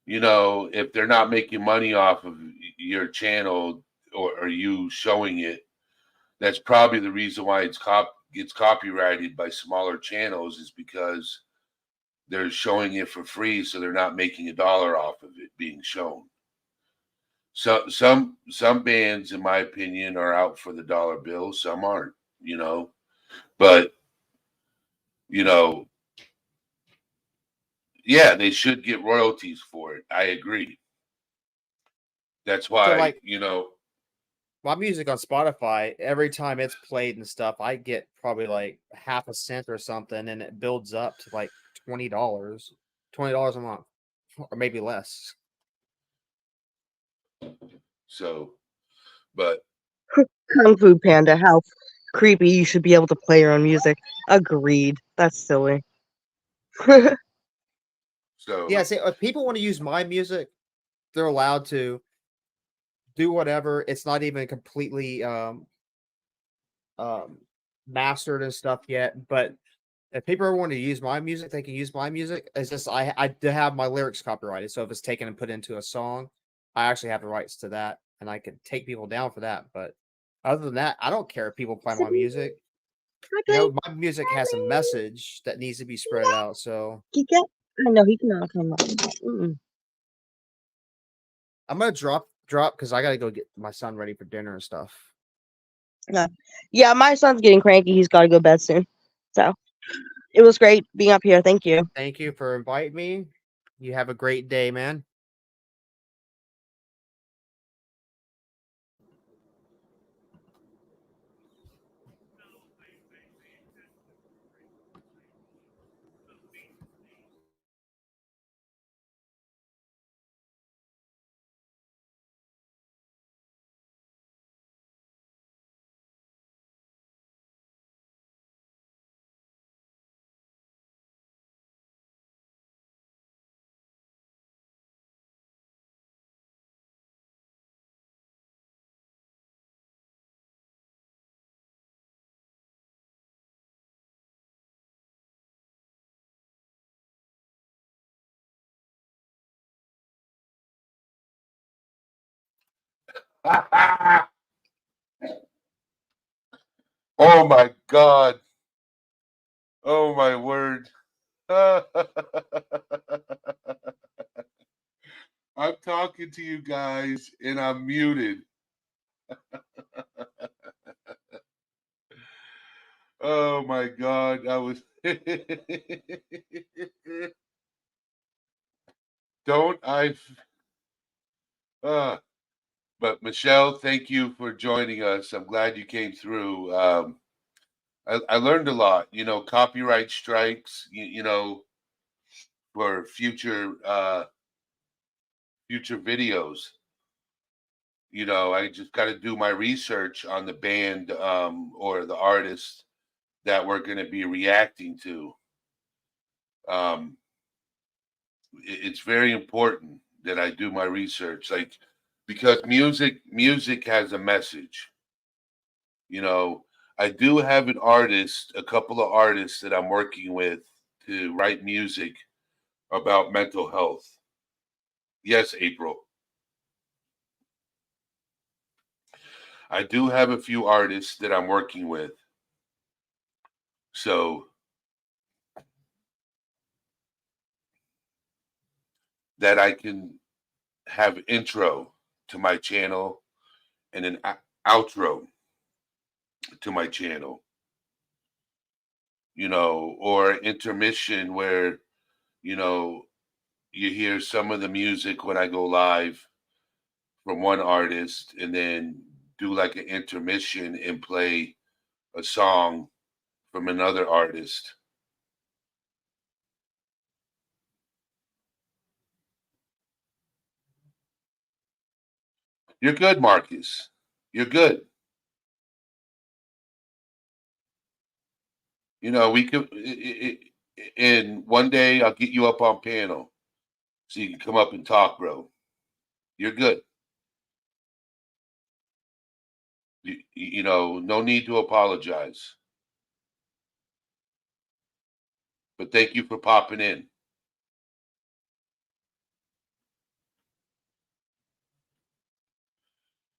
Speaker 1: if they're not making money off of your channel, or you showing it, that's probably the reason why gets copyrighted by smaller channels, is because they're showing it for free, so they're not making $1 off of it being shown. So some bands, in my opinion, are out for the dollar bill. Some aren't, but yeah, they should get royalties for it. I agree. That's why,
Speaker 5: So, like, my music on Spotify, every time it's played and stuff, I get probably like half a cent or something, and it builds up to like $20 a month, or maybe less.
Speaker 1: so, but
Speaker 4: Kung Fu Panda, how creepy! You should be able to play your own music. Agreed. That's silly.
Speaker 1: so
Speaker 5: Yeah, see, if people want to use my music, they're allowed to do whatever. It's not even completely mastered and stuff yet, but if people ever want to use my music, they can use my music. It's just I do have my lyrics copyrighted, so if it's taken and put into a song, I actually have the rights to that, and I can take people down for that. But other than that, I don't care if people play my music. My music has a message that needs to be spread out. So
Speaker 4: I know he cannot come up. Mm-mm.
Speaker 5: I'm gonna drop because I gotta go get my son ready for dinner and stuff.
Speaker 4: Yeah, my son's getting cranky. He's got to go to bed soon. So it was great being up here. Thank you.
Speaker 5: Thank you for inviting me. You have a great day, man.
Speaker 1: oh my God. Oh my word. I'm talking to you guys and I'm muted. Oh my God. I was don't I but Michelle, thank you for joining us. I'm glad you came through. I learned a lot, copyright strikes, for future videos. I just got to do my research on the band or the artist that we're going to be reacting to. It's very important that I do my research, because music has a message. I do have a couple of artists that I'm working with to write music about mental health. Yes, April. I do have a few artists that I'm working with. So that I can have intro to my channel and an outro to my channel, or intermission where, you hear some of the music when I go live from one artist and then do like an intermission and play a song from another artist. You're good, Marcus. You're good. We could, and one day I'll get you up on panel so you can come up and talk, bro. You're good. No need to apologize. But thank you for popping in.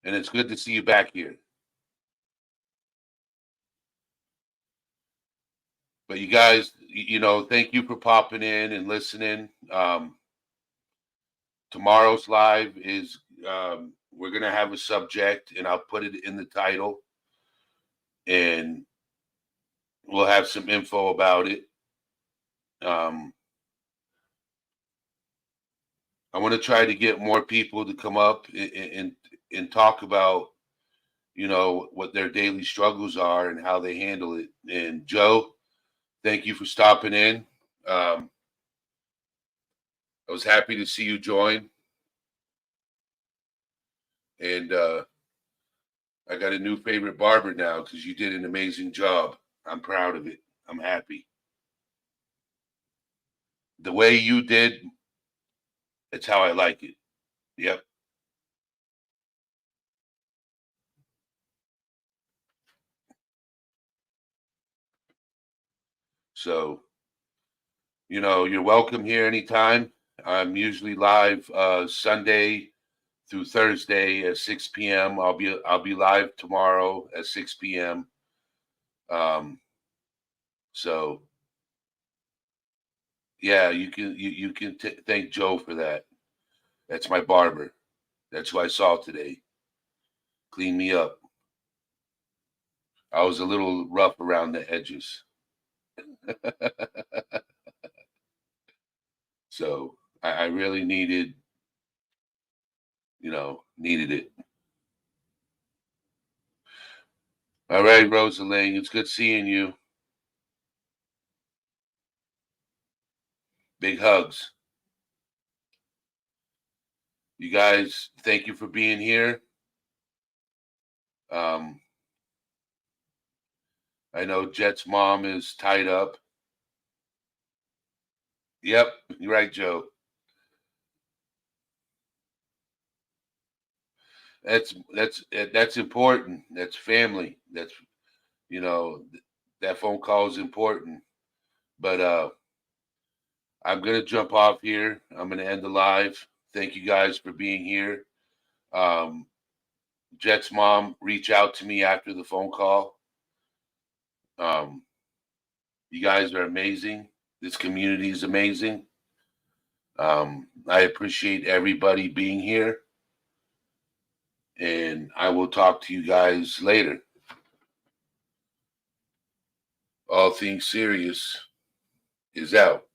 Speaker 1: And it's good to see you back here. But you guys, thank you for popping in and listening. Tomorrow's live is, we're going to have a subject, and I'll put it in the title, and we'll have some info about it. I want to try to get more people to come up and talk about, what their daily struggles are and how they handle it. And Joe, thank you for stopping in. I was happy to see you join. And I got a new favorite barber now because you did an amazing job. I'm proud of it. I'm happy. The way you did, it's how I like it. Yep. So, you're welcome here anytime. I'm usually live Sunday through Thursday at 6 p.m. I'll be live tomorrow at 6 p.m. So yeah, you can thank Joe for that. That's my barber. That's who I saw today. Clean me up. I was a little rough around the edges. So I really needed it. All right, Rosalie, it's good seeing you. Big hugs. You guys, thank you for being here. I know Jet's mom is tied up. Yep, you're right, Joe. That's important. That's family. That's that phone call is important. But I'm gonna jump off here. I'm gonna end the live. Thank you guys for being here. Jet's mom, reach out to me after the phone call. You guys are amazing. This community is amazing. I appreciate everybody being here. And I will talk to you guys later. All Things Serious is out.